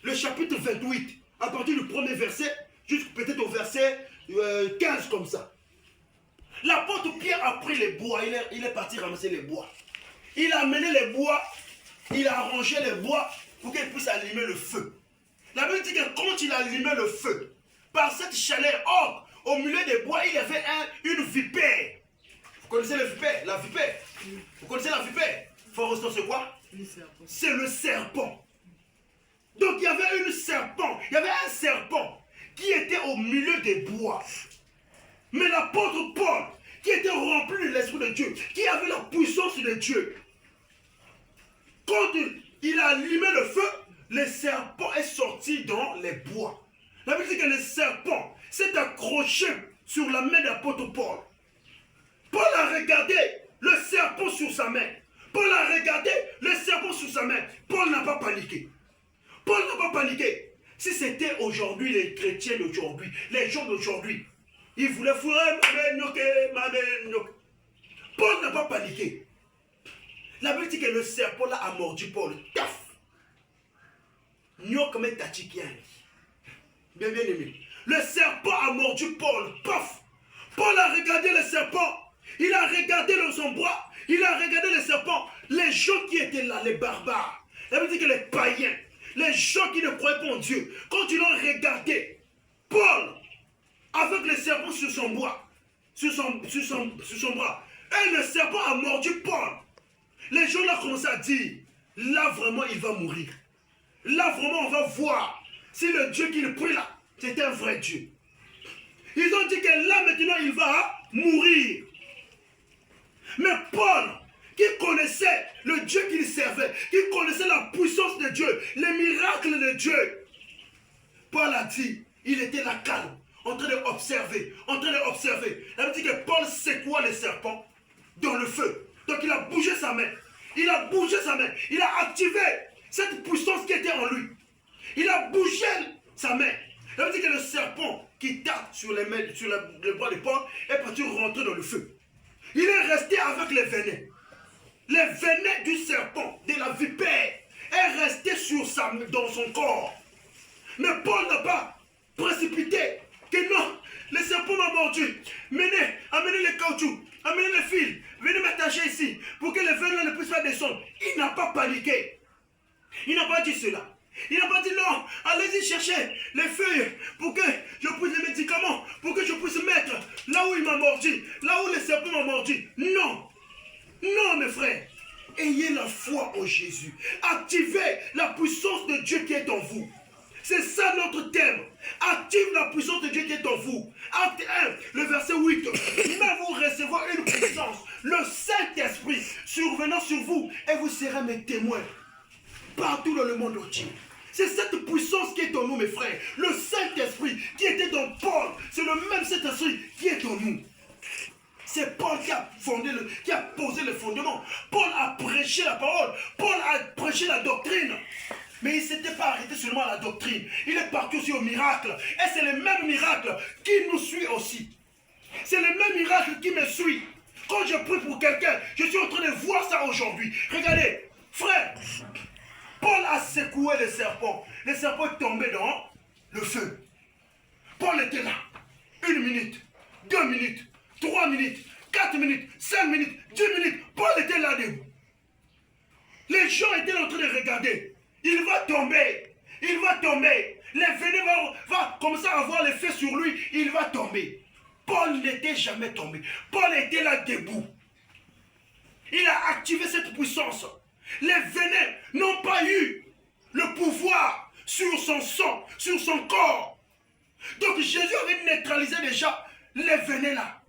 le chapitre 28, à partir du premier verset, jusqu'à peut-être au verset 15 comme ça. L'apôtre Pierre a pris les bois, il est parti ramasser les bois. Il a amené les bois, il a arrangé les bois pour qu'il puisse allumer le feu. La Bible dit que quand il allumait le feu, par cette chaleur, au milieu des bois, il y avait une vipère. Vous connaissez la vipère? La vipère. Vous connaissez la vipère? Forreston, c'est quoi? C'est le serpent. Donc il y avait un serpent qui était au milieu des bois. Mais l'apôtre Paul, qui était rempli de l'Esprit de Dieu, qui avait la puissance de Dieu, quand il a allumé le feu, le serpent est sorti dans les bois. La Bible dit que le serpent s'est accroché sur la main de l'apôtre Paul. Paul a regardé le serpent sur sa main. Paul a regardé le serpent sur sa main. Paul n'a pas paniqué. Paul n'a pas paniqué. Si c'était aujourd'hui les chrétiens d'aujourd'hui, les gens d'aujourd'hui, ils voulaient fouiller ma main. Paul n'a pas paniqué. La Bible dit que le serpent là a mordu Paul. Taf! Bien aimé. Le serpent a mordu Paul. Paf! Paul a regardé le serpent. Il a regardé dans son bras. Il a regardé le serpent. Les gens qui étaient là, les barbares. La Bible dit que les païens, les gens qui ne croyaient pas en Dieu, quand ils l'ont regardé, Paul, avec le serpent sur son bras, sur son bras, et le serpent a mordu Paul. Les gens là commencent à dire, là vraiment il va mourir. Là vraiment on va voir si le Dieu qu'il prie là, c'est un vrai Dieu. Ils ont dit que là maintenant il va mourir. Mais Paul, qui connaissait le Dieu qu'il servait, qui connaissait la puissance de Dieu, les miracles de Dieu, Paul a dit, il était là calme, en train d'observer, La Bible dit que Paul secoua les serpents dans le feu. Donc il a bougé sa main. Il a activé cette puissance qui était en lui. Il a bougé sa main. Ça veut dire que le serpent qui tape sur les bras de Paul est parti rentrer dans le feu. Il est resté avec les venins. Les venins du serpent, de la vipère, est resté dans son corps. Mais Paul n'a pas précipité que non, le serpent m'a mordu. Amenez les caoutchoucs, amenez les fils, venez m'attacher ici pour que les venin ne puissent pas descendre. Il n'a pas paniqué. Il n'a pas dit cela. Il n'a pas dit non, allez-y chercher les feuilles pour que je puisse les médicaments, pour que je puisse mettre là où il m'a mordu, là où le serpent m'a mordu. Non, non mes frères, ayez la foi en Jésus. Activez la puissance de Dieu qui est en vous. C'est ça notre thème. Active la puissance de Dieu qui est en vous. Acte 1, le verset 8. Mais vous recevrez une puissance, le Saint-Esprit survenant sur vous, et vous serez mes témoins partout dans le monde entier. C'est cette puissance qui est en nous, mes frères. Le Saint-Esprit qui était dans Paul, c'est le même Saint-Esprit qui est en nous. C'est Paul qui a posé le fondement. Paul a prêché la parole. Paul a prêché la doctrine. Mais il ne s'était pas arrêté seulement à la doctrine. Il est parti aussi au miracle. Et c'est le même miracle qui nous suit aussi. C'est le même miracle qui me suit. Quand je prie pour quelqu'un, je suis en train de voir ça aujourd'hui. Regardez, frère. Paul a secoué le serpent. Le serpent est tombé dans le feu. Paul était là. 1 minute, 2 minutes, 3 minutes, 4 minutes, 5 minutes, 10 minutes. Paul était là debout. Les gens étaient en train de regarder. Il va tomber. Il va tomber. Les venins vont commencer à avoir l'effet sur lui. Il va tomber. Paul n'était jamais tombé. Paul était là debout. Il a activé cette puissance. Les venins n'ont pas eu le pouvoir sur son sang, sur son corps. Donc Jésus avait neutralisé déjà les venins là.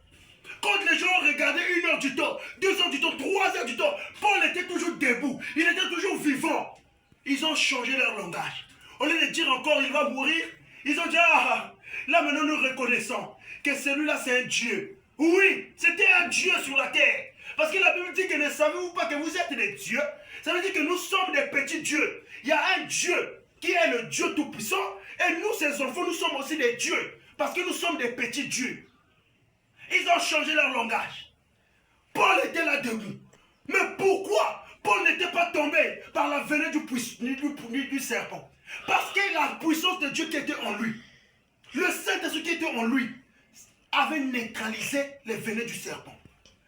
Quand les gens regardaient 1 heure du temps, 2 heures du temps, 3 heures du temps, Paul était toujours debout, il était toujours vivant. Ils ont changé leur langage. Au lieu de dire encore il va mourir, ils ont dit ah, là maintenant nous reconnaissons que celui-là c'est un Dieu. Oui, c'était un Dieu sur la terre. Parce que la Bible dit que ne savez-vous pas que vous êtes des dieux? Ça veut dire que nous sommes des petits dieux. Il y a un Dieu qui est le Dieu tout-puissant. Et nous, ses enfants, nous sommes aussi des dieux. Parce que nous sommes des petits dieux. Ils ont changé leur langage. Paul était là debout. Mais pourquoi Paul n'était pas tombé par la venin du serpent? Parce que la puissance de Dieu qui était en lui, le Saint-Esprit qui était en lui, avait neutralisé les venins du serpent.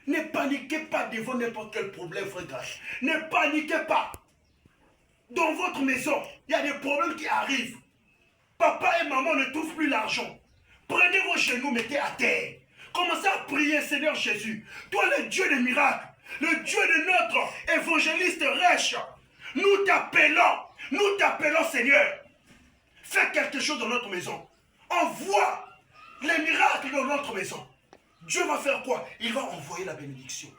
Ne paniquez pas devant n'importe quel problème, frère. Ne paniquez pas. Dans votre maison, il y a des problèmes qui arrivent. Papa et maman ne trouvent plus l'argent. Prenez vos genoux, mettez à terre. Commencez à prier, Seigneur Jésus. Toi, le Dieu des miracles, le Dieu de notre évangéliste Rech, nous t'appelons, Seigneur. Fais quelque chose dans notre maison. Envoie les miracles dans notre maison. Dieu va faire quoi? Il va envoyer la bénédiction.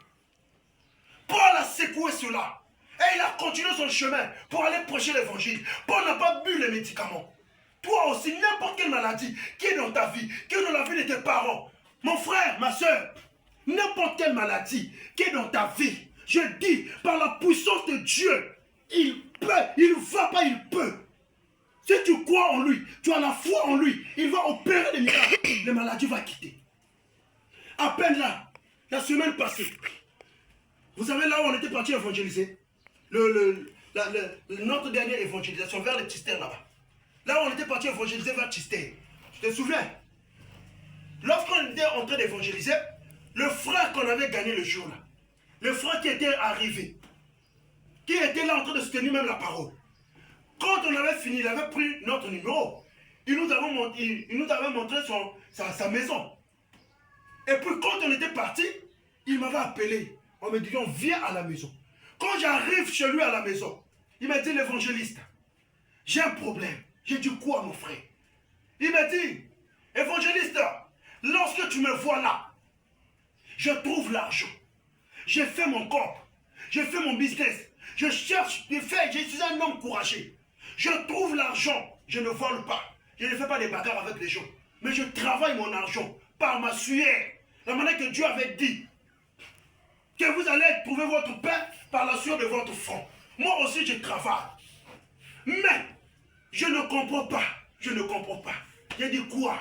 Paul a secoué cela. Et il a continué son chemin pour aller prêcher l'évangile. Paul n'a pas bu les médicaments. Toi aussi, n'importe quelle maladie qui est dans ta vie, qui est dans la vie de tes parents, mon frère, ma soeur, n'importe quelle maladie qui est dans ta vie, je dis, par la puissance de Dieu, il peut, il ne va pas, il peut. Si tu crois en lui, tu as la foi en lui, il va opérer des miracles. Les maladies vont quitter. À peine là, la semaine passée, vous savez là où on était parti évangéliser, notre dernière évangélisation vers les Tisters là-bas. Là où on était parti évangéliser vers Tisters. Tu te souviens? Lorsqu'on était en train d'évangéliser, le frère qu'on avait gagné le jour là, le frère qui était arrivé, qui était là en train de se tenir même la parole. Quand on avait fini, il avait pris notre numéro. Il nous avait montré sa maison. Et puis quand on était parti, il m'avait appelé. On me dit, on vient à la maison. Quand j'arrive chez lui à la maison, il m'a dit, l'évangéliste, j'ai un problème. J'ai dit quoi, mon frère? Il m'a dit, évangéliste, lorsque tu me vois là, je trouve l'argent. J'ai fait mon corps. J'ai fait mon business. Je cherche, je suis un homme courageux. Je trouve l'argent. Je ne vole pas. Je ne fais pas des bagarres avec les gens. Mais je travaille mon argent par ma sueur. La manière que Dieu avait dit que vous allez trouver votre pain par la sueur de votre front. Moi aussi, je travaille. Mais je ne comprends pas. Je ne comprends pas. J'ai dit quoi?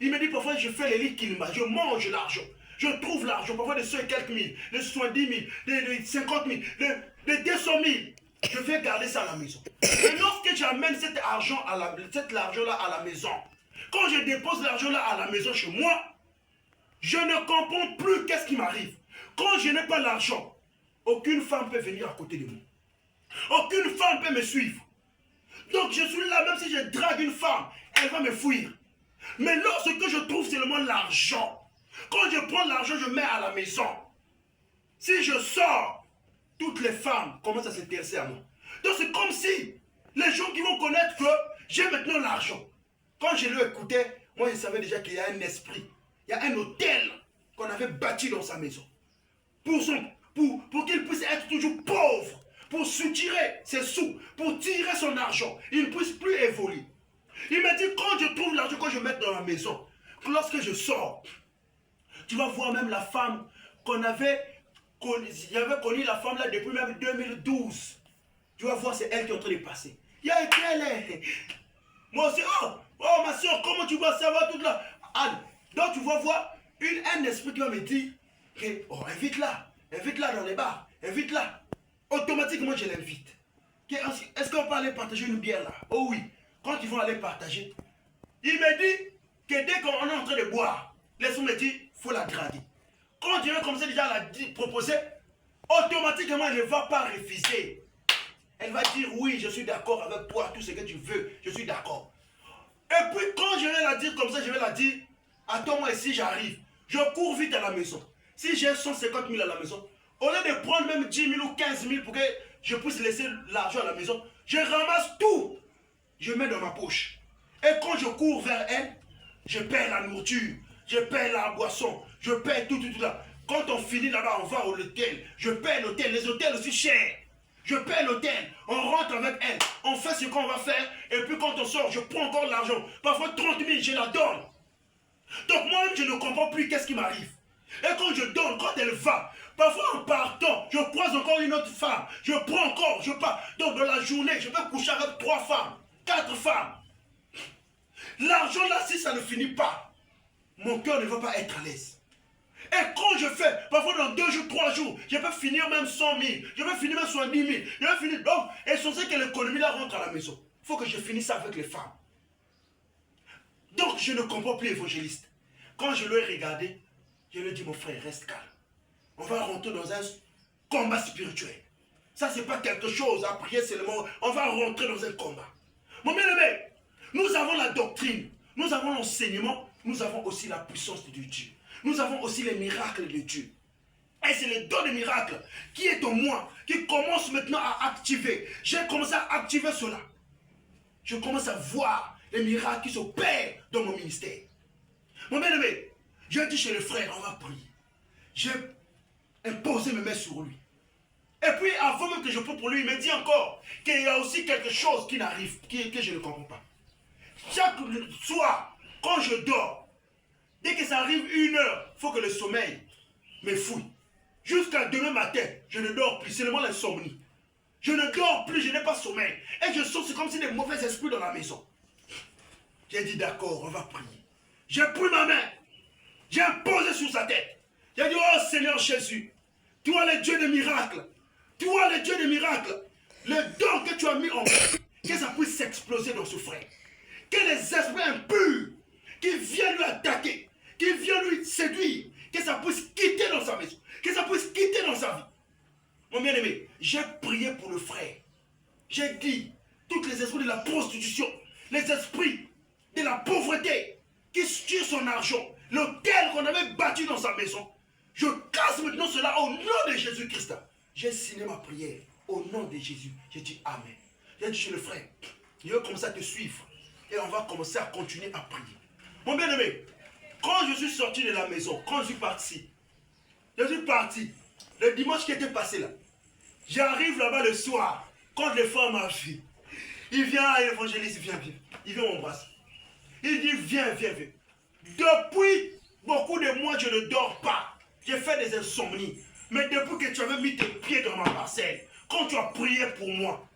Il me dit parfois, je fais les lits qu'il m'a. Je mange l'argent. Je trouve l'argent, parfois de 100 et quelques mille, de 70 000, de 50 000, de 200 000. Je vais garder ça à la maison. Et lorsque j'amène cet argent-là à la maison, quand je dépose l'argent-là à la maison chez moi, je ne comprends plus qu'est-ce qui m'arrive. Quand je n'ai pas l'argent, aucune femme peut venir à côté de moi. Aucune femme peut me suivre. Donc je suis là, même si je drague une femme, elle va me fuir. Mais lorsque je trouve seulement l'argent, quand je prends l'argent, je mets à la maison. Si je sors, toutes les femmes commencent à s'intéresser à moi. Donc c'est comme si les gens qui vont connaître que j'ai maintenant l'argent. Quand je le écoutais, moi je savais déjà qu'il y a un esprit. Il y a un hôtel qu'on avait bâti dans sa maison. Pour qu'il puisse être toujours pauvre. Pour soutirer ses sous. Pour tirer son argent. Il ne puisse plus évoluer. Il m'a dit, quand je trouve l'argent, quand je mets dans la maison, lorsque je sors, tu vas voir même la femme qu'on avait connue. J'avais connu la femme là depuis même 2012. Tu vas voir, c'est elle qui est en train de passer. Il y a elle. Moi aussi, oh ma soeur, comment tu vas, ça va tout là. Donc tu vas voir un esprit qui va me dire, invite-la dans les bars, invite-la. Automatiquement, je l'invite. Est-ce qu'on peut aller partager une bière là? Oh oui. Quand ils vont aller partager, il me dit que dès qu'on est en train de boire, les gens me disent, il faut la draguer. Quand je vais commencer déjà à la proposer, automatiquement, elle ne va pas refuser. Elle va dire, oui, je suis d'accord avec toi, tout ce que tu veux, je suis d'accord. Et puis, quand je vais la dire comme ça, je vais la dire, attends-moi ici, j'arrive. Je cours vite à la maison. Si j'ai 150 000 à la maison, au lieu de prendre même 10 000 ou 15 000 pour que je puisse laisser l'argent à la maison, je ramasse tout. Je mets dans ma poche. Et quand je cours vers elle, je paie la nourriture, je paie la boisson, je paie tout là. Quand on finit là-bas, on va à l'hôtel. Je paie l'hôtel, les hôtels aussi chers. Je paie l'hôtel, on rentre avec elle, on fait ce qu'on va faire, et puis quand on sort, je prends encore l'argent. Parfois 30 000, je la donne. Donc moi-même, je ne comprends plus qu'est-ce qui m'arrive. Et quand je donne, quand elle va, parfois en partant, je croise encore une autre femme. Je prends encore, je pars. Donc dans la journée, je peux coucher avec 3 femmes, 4 femmes. L'argent là, si ça ne finit pas, mon cœur ne va pas être à l'aise. Et quand je fais, parfois dans 2 jours, 3 jours, je peux finir même 100 000, je peux finir même 70 000, je peux finir. Donc, et c'est ça que l'économie là rentre à la maison. Il faut que je finisse avec les femmes. Donc, je ne comprends plus évangéliste. Quand je l'ai regardé, je lui ai dit, mon frère, reste calme. On va rentrer dans un combat spirituel. Ça, c'est pas quelque chose à prier seulement. On va rentrer dans un combat. Mon bien-aimé, nous avons la doctrine, nous avons l'enseignement, nous avons aussi la puissance de Dieu. Nous avons aussi les miracles de Dieu. Et c'est le don de miracles qui est en moi, qui commence maintenant à activer. J'ai commencé à activer cela. Je commence à voir les miracles qui s'opèrent dans mon ministère. Mon bien-aimé, j'ai dit chez le frère, on va prier. J'ai imposé mes mains sur lui. Et puis, avant même que je prie pour lui, il me dit encore qu'il y a aussi quelque chose qui n'arrive, que je ne comprends pas. Chaque soir, quand je dors, dès que ça arrive 1 heure, il faut que le sommeil me fouille. Jusqu'à demain matin, je ne dors plus, c'est seulement l'insomnie. Je ne dors plus, je n'ai pas sommeil. Et je sens, c'est comme si des mauvais esprits dans la maison. J'ai dit d'accord, on va prier. J'ai pris ma main, j'ai imposé sur sa tête. J'ai dit, oh Seigneur Jésus, toi le Dieu de miracles, toi le Dieu de miracles, le don que tu as mis en moi, que ça puisse s'exploser dans ce frère. Que les esprits impurs qui viennent lui attaquer, qui viennent lui séduire, que ça puisse quitter dans sa maison, que ça puisse quitter dans sa vie. Mon bien-aimé, j'ai prié pour le frère. J'ai dit, tous les esprits de la prostitution, les esprits de la pauvreté, qui tuent son argent, l'hôtel qu'on avait bâti dans sa maison, je casse maintenant cela au nom de Jésus-Christ. J'ai signé ma prière au nom de Jésus. J'ai dit Amen. J'ai dit chez le frère, il va commencer à te suivre et on va commencer à continuer à prier. Mon bien-aimé, quand je suis sorti de la maison, quand je suis parti, le dimanche qui était passé là, j'arrive là-bas le soir, quand les femmes m'arrivent, il vient à l'évangéliste, il vient m'embrasser. Il dit viens. Depuis beaucoup de mois, je ne dors pas. J'ai fait des insomnies. Mais depuis que tu avais mis tes pieds dans ma parcelle, quand tu as prié pour moi,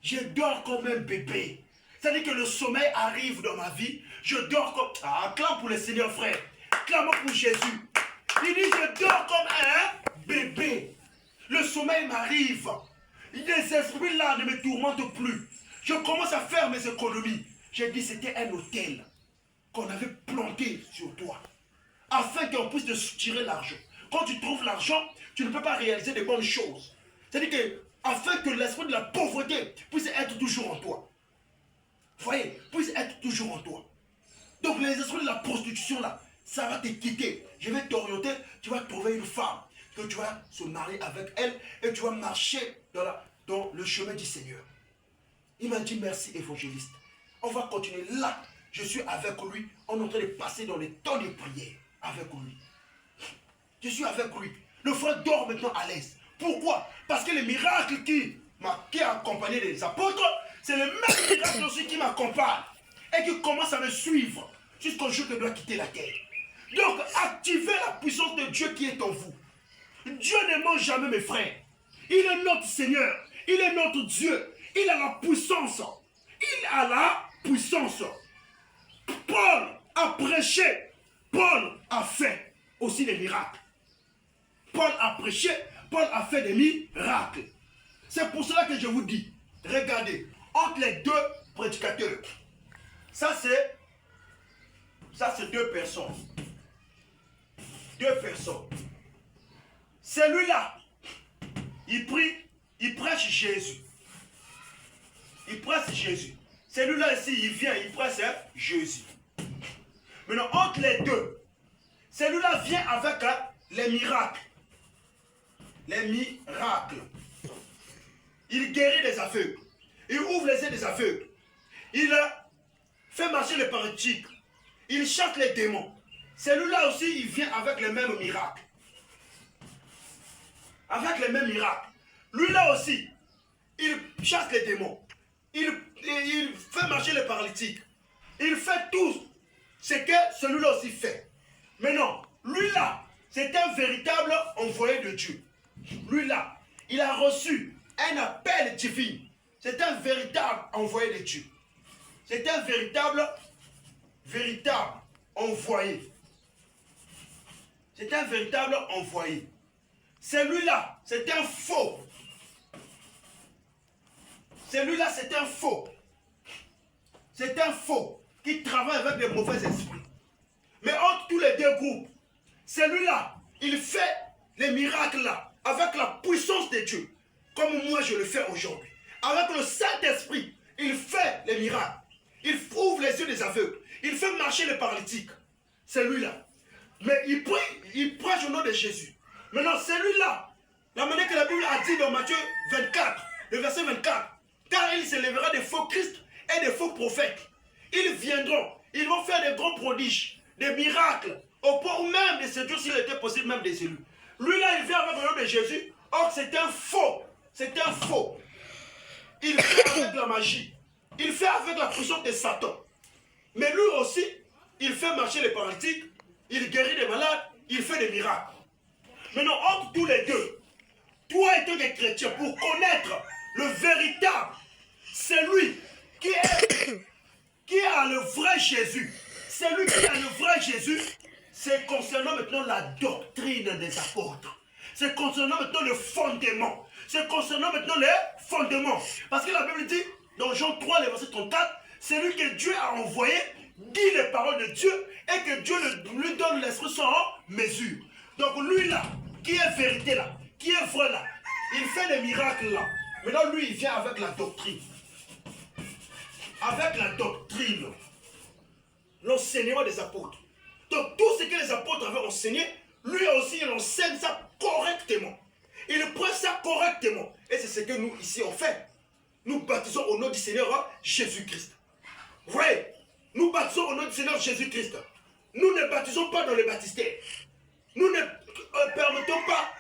je dors comme un bébé. C'est-à-dire que le sommeil arrive dans ma vie, je dors comme... Ah, clame pour le Seigneur, frère. Clame pour Jésus. Il dit, je dors comme un bébé. Le sommeil m'arrive. Les esprits là ne me tourmentent plus. Je commence à faire mes économies. J'ai dit, c'était un hôtel qu'on avait planté sur toi, afin qu'on puisse te tirer l'argent. Quand tu trouves l'argent, tu ne peux pas réaliser de bonnes choses. C'est-à-dire que, afin que l'esprit de la pauvreté puisse être toujours en toi. Vous voyez, puisse être toujours en toi. Donc les esprits de la prostitution là, ça va te quitter. Je vais t'orienter, tu vas trouver une femme, que tu vas se marier avec elle et tu vas marcher dans le chemin du Seigneur. Il m'a dit merci évangéliste. On va continuer là. Je suis avec lui. On est en train de passer dans les temps de prière avec lui. Je suis avec lui. Le frère dort maintenant à l'aise. Pourquoi? Parce que les miracles qui a accompagné les apôtres, c'est les mêmes miracles aussi qui m'accompagnent et qui commencent à me suivre jusqu'au jour que je dois quitter la terre. Donc, activez la puissance de Dieu qui est en vous. Dieu ne ment jamais, mes frères. Il est notre Seigneur. Il est notre Dieu. Il a la puissance. Il a la puissance. Paul a prêché. Paul a fait aussi des miracles. Paul a prêché. Paul a fait des miracles. C'est pour cela que je vous dis, regardez, entre les deux prédicateurs, ça c'est deux personnes. Deux personnes. Celui-là, il prie, il prêche Jésus. Il prêche Jésus. Celui-là ici, il vient, il prêche Jésus. Maintenant, entre les deux, celui-là vient avec les miracles. Les miracles. Il guérit les aveugles. Il ouvre les yeux des aveugles. Il fait marcher les paralytiques. Il chasse les démons. Celui-là aussi, il vient avec les mêmes miracles. Avec les mêmes miracles. Lui-là aussi, il chasse les démons. Il fait marcher les paralytiques. Il fait tout ce que celui-là aussi fait. Mais non, lui-là, c'est un véritable envoyé de Dieu. Lui-là, il a reçu un appel divin. C'est un véritable envoyé de Dieu. C'est un véritable envoyé. C'est un véritable envoyé. Celui-là, c'est un faux. Celui-là, c'est un faux. C'est un faux qui travaille avec des mauvais esprits. Mais entre tous les deux groupes, celui-là, il fait les miracles là, avec la puissance de Dieu, comme moi je le fais aujourd'hui. Avec le Saint-Esprit, il fait les miracles. Il ouvre les yeux des aveugles. Il fait marcher les paralytiques. Celui-là. Mais il prie, il prêche au nom de Jésus. Maintenant, celui-là, la manière que la Bible a dit dans Matthieu 24, le verset 24, car il s'élèvera des faux Christ et des faux prophètes. Ils viendront, ils vont faire des grands prodiges, des miracles, au point où même de séduire s'il était possible même des élus. Lui-là, il vient avec le nom de Jésus. Or, c'est un faux. C'est un faux. Il fait avec la magie. Il fait avec la puissance de Satan. Mais lui aussi, il fait marcher les paralytiques. Il guérit les malades. Il fait des miracles. Maintenant, entre tous les deux, toi étant des chrétiens, pour connaître le véritable, c'est lui qui a le vrai Jésus. C'est lui qui a le vrai Jésus. C'est concernant maintenant la doctrine des apôtres. C'est concernant maintenant le fondement. C'est concernant maintenant les fondements. Parce que la Bible dit, dans Jean 3, le verset 34, c'est lui que Dieu a envoyé, dit les paroles de Dieu, et que Dieu lui donne l'esprit sans mesure. Donc lui là, qui est vérité là, qui est vrai là, il fait des miracles là. Maintenant lui, il vient avec la doctrine. Avec la doctrine. L'enseignement des apôtres. Donc tout ce que les apôtres avaient enseigné, lui aussi il enseigne ça correctement. Il prend ça correctement. Et c'est ce que nous ici on fait. Nous baptisons au nom du Seigneur Jésus-Christ. Vous voyez, nous baptisons au nom du Seigneur Jésus-Christ. Nous ne baptisons pas dans les baptistères. Nous ne permettons pas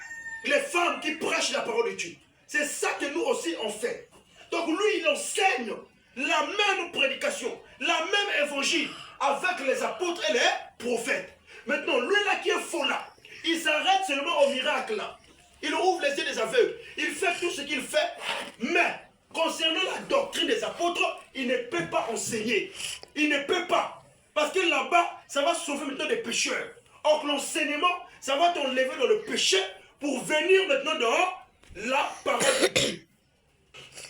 les femmes qui prêchent la parole de Dieu. C'est ça que nous aussi on fait. Donc lui il enseigne la même prédication, la même évangile avec les apôtres et les prophètes. Maintenant, lui là qui est faux là, il s'arrête seulement au miracle là. Il ouvre les yeux des aveugles. Il fait tout ce qu'il fait. Mais, concernant la doctrine des apôtres, il ne peut pas enseigner. Il ne peut pas. Parce que là-bas, ça va sauver maintenant des pécheurs. Or, l'enseignement, ça va t'enlever dans le péché pour venir maintenant dans la parole de Dieu.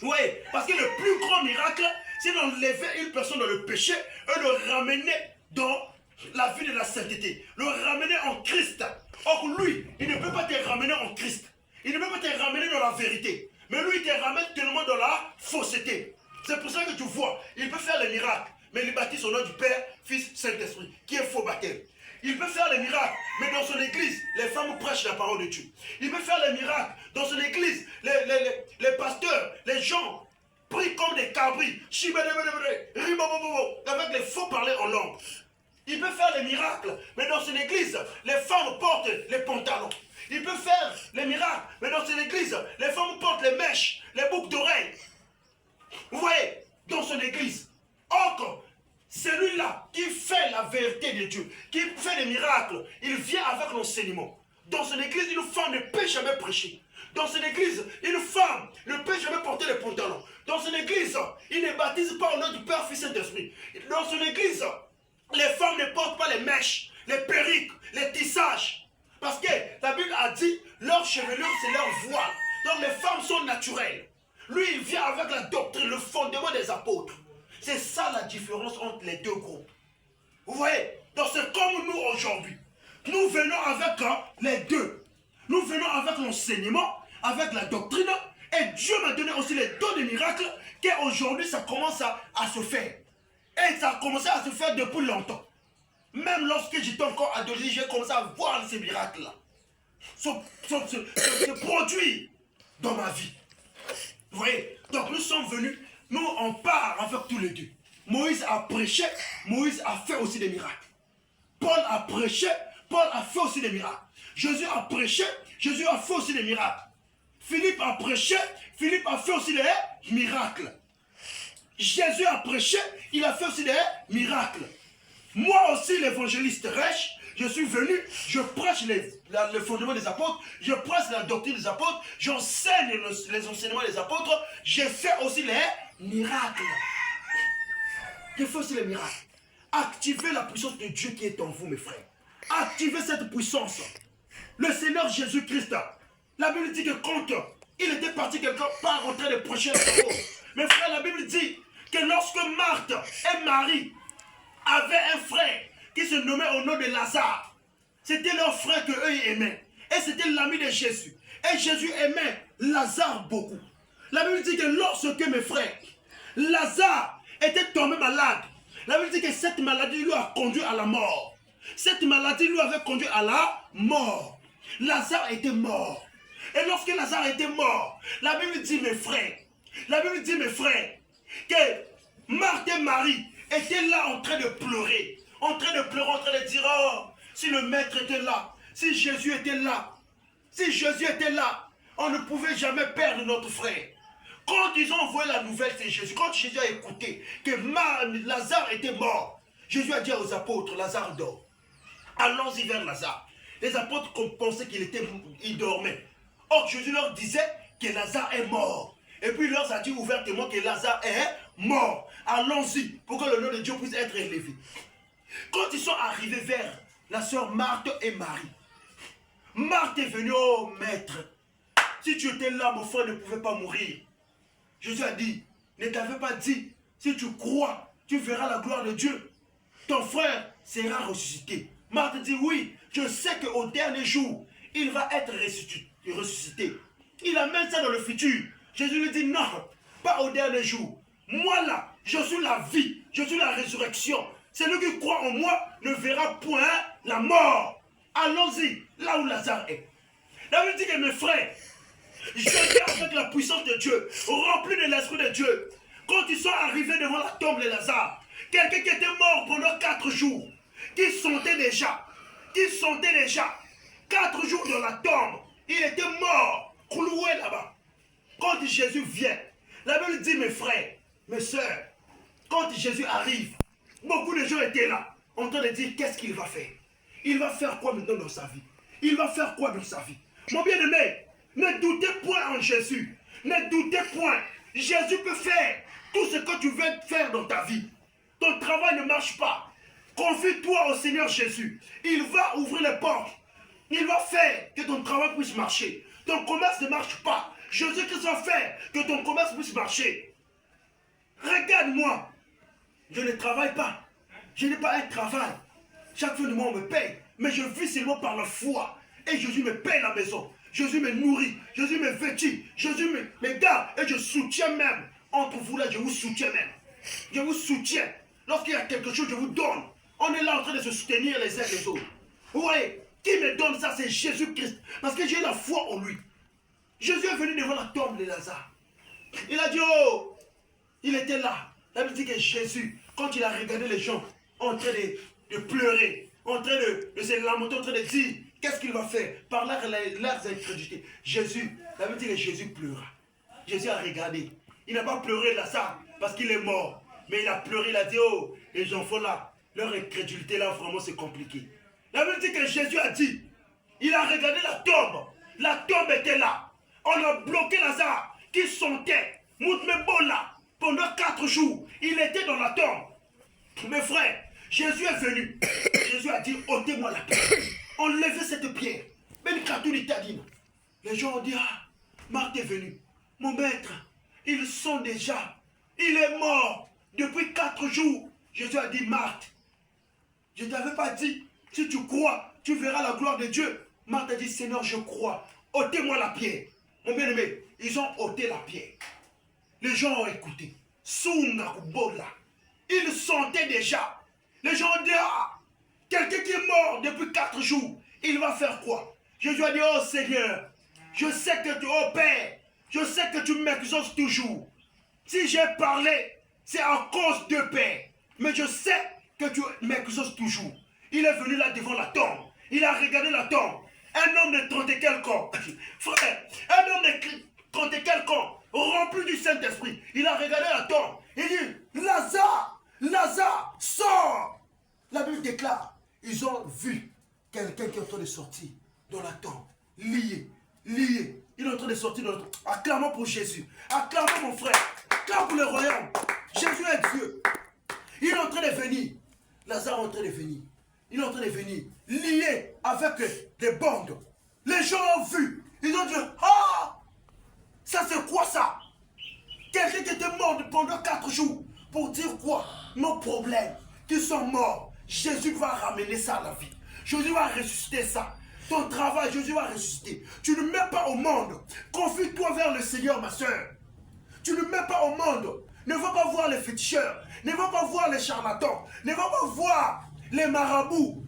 Oui, parce que le plus grand miracle, c'est d'enlever une personne dans le péché et le ramener dans la vie de la sainteté. Le ramener en Christ. Or, lui, il ne peut pas te ramener en Christ. Il ne peut pas te ramener dans la vérité. Mais lui, il te ramène tellement dans la fausseté. C'est pour ça que tu vois, il peut faire les miracles, mais il baptise au nom du Père, Fils, Saint-Esprit, qui est faux baptême. Il peut faire les miracles, mais dans son église, les femmes prêchent la parole de Dieu. Il peut faire les miracles, dans son église, les pasteurs, les gens prient comme des cabris, avec les faux parler en langue. Il peut faire les miracles, mais dans son église, les femmes portent les pantalons. Il peut faire les miracles, mais dans son église, les femmes portent les mèches, les boucles d'oreilles. Vous voyez, dans son église. Encore, celui-là qui fait la vérité de Dieu, qui fait les miracles, il vient avec l'enseignement. Dans son église, une femme ne peut jamais prêcher. Dans son église, une femme ne peut jamais porter les pantalons. Dans son église, il ne baptise pas au nom du Père, Fils et Saint-Esprit. Dans son église, les femmes ne portent pas les mèches, les perruques, les tissages. Parce que la Bible a dit, leur chevelure, c'est leur voile. Donc les femmes sont naturelles. Lui, il vient avec la doctrine, le fondement des apôtres. C'est ça la différence entre les deux groupes. Vous voyez? Donc c'est comme nous aujourd'hui. Nous venons avec les deux. Nous venons avec l'enseignement, avec la doctrine. Et Dieu m'a donné aussi les dons de miracles qu'aujourd'hui ça commence à se faire. Et ça a commencé à se faire depuis longtemps. Même lorsque j'étais encore adolescent, j'ai commencé à voir ces miracles-là se produire dans ma vie. Vous voyez? Donc nous sommes venus, nous on part avec tous les deux. Moïse a prêché, Moïse a fait aussi des miracles. Paul a prêché, Paul a fait aussi des miracles. Jésus a prêché, Jésus a fait aussi des miracles. Philippe a prêché, Philippe a fait aussi des miracles. Jésus a prêché, il a fait aussi des miracles. Moi aussi, l'évangéliste Rech, je suis venu, je prêche le fondement des apôtres, je prêche la doctrine des apôtres, j'enseigne les enseignements des apôtres, je fais aussi les miracles. Je fais aussi les miracles. Activez la puissance de Dieu qui est en vous, mes frères. Activez cette puissance. Le Seigneur Jésus-Christ, la Bible dit que quand il était parti quelque part en train de prêcher la parole, mes frères, la Bible dit que lorsque Marthe et Marie avaient un frère qui se nommait au nom de Lazare, c'était leur frère qu'eux aimaient. Et c'était l'ami de Jésus. Et Jésus aimait Lazare beaucoup. La Bible dit que lorsque mes frères, Lazare était tombé malade, la Bible dit que cette maladie lui a conduit à la mort. Cette maladie lui avait conduit à la mort. Lazare était mort. Et lorsque Lazare était mort, la Bible dit, mes frères, que Marthe et Marie étaient là en train de pleurer, en train de dire, oh, si le maître était là, si Jésus était là, on ne pouvait jamais perdre notre frère. Quand ils ont envoyé la nouvelle, c'est Jésus. Quand Jésus a écouté que Lazare était mort, Jésus a dit aux apôtres, Lazare dort. Allons-y vers Lazare. Les apôtres pensaient qu'il dormait. Or, Jésus leur disait que Lazare est mort. Et puis il leur a dit ouvertement que Lazare est mort. Allons-y pour que le nom de Dieu puisse être élevé. Quand ils sont arrivés vers la sœur Marthe et Marie, Marthe est venue, oh maître, si tu étais là, mon frère ne pouvait pas mourir. Jésus a dit, ne t'avais pas dit, si tu crois, tu verras la gloire de Dieu. Ton frère sera ressuscité. Marthe dit, oui, je sais qu'au dernier jour, il va être ressuscité. Il amène ça dans le futur. Jésus lui dit, non, pas au dernier jour. Moi là, je suis la vie, je suis la résurrection. Celui qui croit en moi ne verra point la mort. Allons-y, là où Lazare est. La Bible dit que mes frères, j'étais avec la puissance de Dieu, rempli de l'esprit de Dieu. Quand ils sont arrivés devant la tombe de Lazare, quelqu'un qui était mort pendant 4 jours, qui sentait déjà 4 jours dans la tombe, il était mort, cloué là-bas. Quand Jésus vient, la Bible dit, mes frères, mes soeurs, quand Jésus arrive, beaucoup de gens étaient là, en train de dire, qu'est-ce qu'il va faire? Il va faire quoi maintenant dans sa vie? Il va faire quoi dans sa vie? Mon bien-aimé, ne doutez point en Jésus. Ne doutez point. Jésus peut faire tout ce que tu veux faire dans ta vie. Ton travail ne marche pas. Confie-toi au Seigneur Jésus. Il va ouvrir les portes. Il va faire que ton travail puisse marcher. Ton commerce ne marche pas. Jésus-Christ va faire que ton commerce puisse marcher. Regarde-moi. Je ne travaille pas. Je n'ai pas un travail. Chaque fin du mois, on me paye. Mais je vis seulement par la foi. Et Jésus me paye la maison. Jésus me nourrit. Jésus me vêtit. Jésus me garde. Et je soutiens même. Entre vous là, je vous soutiens même. Je vous soutiens. Lorsqu'il y a quelque chose, je vous donne. On est là en train de se soutenir les uns les autres. Vous voyez, qui me donne ça, c'est Jésus-Christ. Parce que j'ai la foi en lui. Jésus est venu devant la tombe de Lazare. Il a dit, oh, il était là. La Bible dit que Jésus, quand il a regardé les gens en train de pleurer, en train de se lamenter, en train de dire, qu'est-ce qu'il va faire? Par leurs incrédulités. Jésus, la Bible dit que Jésus pleura. Jésus a regardé. Il n'a pas pleuré Lazare parce qu'il est mort. Mais il a pleuré, il a dit, oh, les enfants là, leur incrédulité là, vraiment c'est compliqué. La Bible dit que Jésus a dit, il a regardé la tombe. La tombe était là. On a bloqué Lazare qui sentait Moutmebola pendant 4 jours. Il était dans la tombe. Mes frères, Jésus est venu. Jésus a dit, ôtez-moi la pierre. Enlevez cette pierre. Ben Katouritadine. Les gens ont dit, ah, Marthe est venu. Mon maître, ils sont déjà. Il est mort depuis 4 jours. Jésus a dit, Marthe, je ne t'avais pas dit, si tu crois, tu verras la gloire de Dieu. Marthe a dit, Seigneur, je crois. Ôtez-moi la pierre. Mon bien-aimé, ils ont ôté la pierre. Les gens ont écouté. Sungakubola. Ils sentaient déjà. Les gens ont dit, ah, quelqu'un qui est mort depuis 4 jours, il va faire quoi? Jésus a dit, oh Seigneur, je sais que tu, oh Père, je sais que tu m'exauces toujours. Si j'ai parlé, c'est à cause de Père. Mais je sais que tu m'exauces toujours. Il est venu là devant la tombe. Il a regardé la tombe. Un homme de 30 et quelques ans. Frère, un homme de 30 et quelques ans, rempli du Saint-Esprit. Il a regardé la tombe. Il dit, Lazare, Lazare, sors. La Bible déclare, ils ont vu quelqu'un qui est en train de sortir dans la tombe. Lié, lié. Il est en train de sortir dans la tombe. Acclamons pour Jésus. Acclamons mon frère. Acclamons pour le royaume. Jésus est Dieu. Il est en train de venir. Lazare est en train de venir. Il est en train de venir. Lié avec des bandes. Les gens ont vu. Ils ont dit, ah, ça c'est quoi ça? Quelqu'un qui était mort pendant 4 jours. Pour dire quoi? Nos problèmes qui sont morts. Jésus va ramener ça à la vie. Jésus va ressusciter ça. Ton travail, Jésus va ressusciter. Tu ne mets pas au monde. Confie-toi vers le Seigneur, ma soeur. Tu ne mets pas au monde. Ne va pas voir les féticheurs. Ne va pas voir les charlatans. Ne va pas voir les marabouts.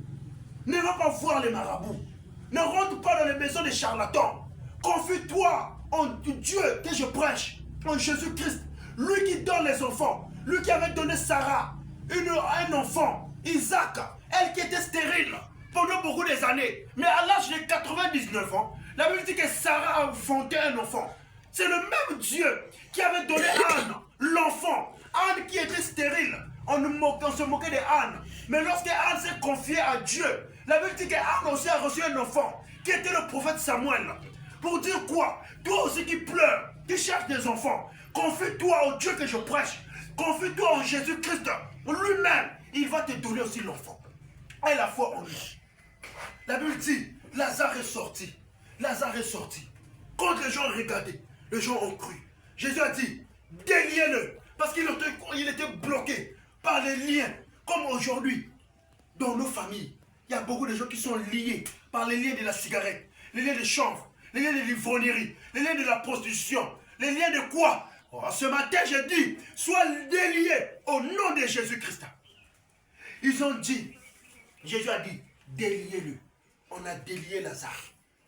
Ne va pas voir les marabouts. Ne rentre pas dans les maisons des charlatans. Confie-toi en Dieu que je prêche, en Jésus-Christ. Lui qui donne les enfants. Lui qui avait donné Sarah, un enfant, Isaac, elle qui était stérile pendant beaucoup des années. Mais à l'âge de 99 ans, la Bible dit que Sarah a enfanté un enfant. C'est le même Dieu qui avait donné Anne, l'enfant. Anne qui était stérile. On se moquait de Anne. Mais lorsque Anne s'est confiée à Dieu, la Bible dit qu'Anne aussi a reçu un enfant qui était le prophète Samuel. Pour dire quoi? Toi aussi qui pleures, qui cherches des enfants, confie-toi au Dieu que je prêche. Confie-toi en Jésus-Christ. Lui-même, il va te donner aussi l'enfant. Et la foi en lui. La Bible dit, Lazare est sorti. Lazare est sorti. Quand les gens regardaient, les gens ont cru. Jésus a dit, déliez-le. Parce qu'il était bloqué par les liens. Comme aujourd'hui, dans nos familles, il y a beaucoup de gens qui sont liés par les liens de la cigarette, les liens de chanvre, les liens de l'ivrognerie, les liens de la prostitution. Les liens de quoi? Oh, ce matin, je dis, sois délié au nom de Jésus-Christ. Ils ont dit, Jésus a dit, déliez-le. On a délié Lazare.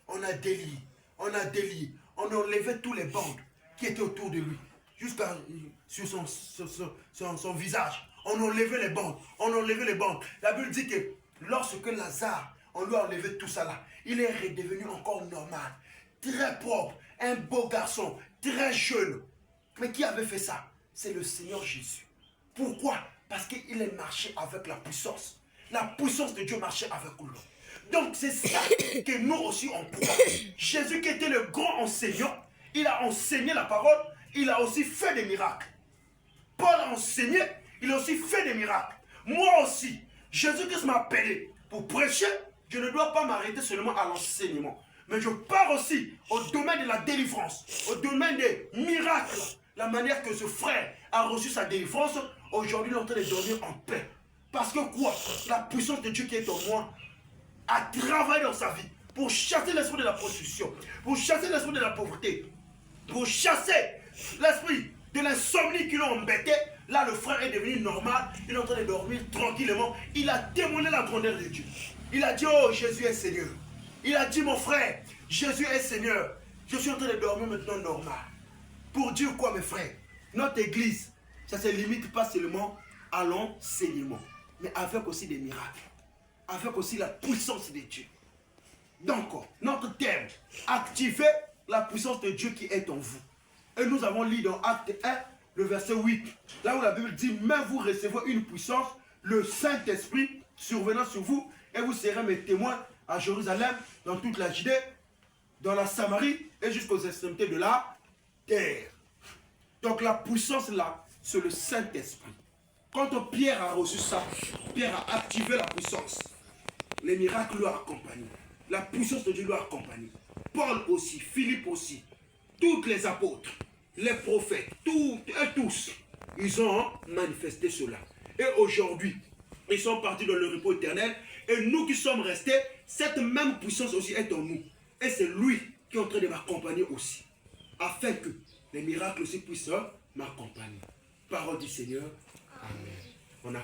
On a délié. On a délié. On a enlevé tous les bandes qui étaient autour de lui. Jusqu'à sur son visage. On a enlevé les bandes. On a enlevé les bandes. La Bible dit que lorsque Lazare, on lui a enlevé tout ça là, il est redevenu encore normal. Très propre. Un beau garçon. Très jeune. Mais qui avait fait ça? C'est le Seigneur Jésus. Pourquoi? Parce qu'il est marché avec la puissance. La puissance de Dieu marchait avec l'homme. Donc c'est ça que nous aussi on croit. Jésus qui était le grand enseignant, il a enseigné la parole, il a aussi fait des miracles. Paul a enseigné, il a aussi fait des miracles. Moi aussi, Jésus-Christ m'a appelé pour prêcher. Je ne dois pas m'arrêter seulement à l'enseignement. Mais je pars aussi au domaine de la délivrance, au domaine des miracles. La manière que ce frère a reçu sa délivrance, aujourd'hui il est en train de dormir en paix. Parce que quoi? La puissance de Dieu qui est en moi a travaillé dans sa vie pour chasser l'esprit de la prostitution, pour chasser l'esprit de la pauvreté, pour chasser l'esprit de l'insomnie qui l'a embêté. Là, le frère est devenu normal, il est en train de dormir tranquillement. Il a témoigné la grandeur de Dieu. Il a dit, oh, Jésus est Seigneur. Il a dit, mon frère, Jésus est Seigneur. Je suis en train de dormir maintenant normal. Pour dire quoi, mes frères? Notre église, ça ne se limite pas seulement à l'enseignement, mais avec aussi des miracles, avec aussi la puissance de Dieu. Donc, notre thème, activer la puissance de Dieu qui est en vous. Et nous avons lu dans Acte 1, le verset 8, là où la Bible dit, mais vous recevez une puissance, le Saint-Esprit survenant sur vous, et vous serez mes témoins à Jérusalem, dans toute la Judée, dans la Samarie, et jusqu'aux extrémités de la terre. Donc la puissance là, c'est le Saint-Esprit. Quand Pierre a reçu ça, Pierre a activé la puissance. Les miracles l'ont accompagné. La puissance de Dieu l'ont accompagné. Paul aussi, Philippe aussi, tous les apôtres, les prophètes, tous, ils ont manifesté cela. Et aujourd'hui, ils sont partis dans le repos éternel. Et nous qui sommes restés, cette même puissance aussi est en nous. Et c'est lui qui est en train de m'accompagner aussi. Afin que les miracles aussi puissent m'accompagner. Parole du Seigneur. Amen. On a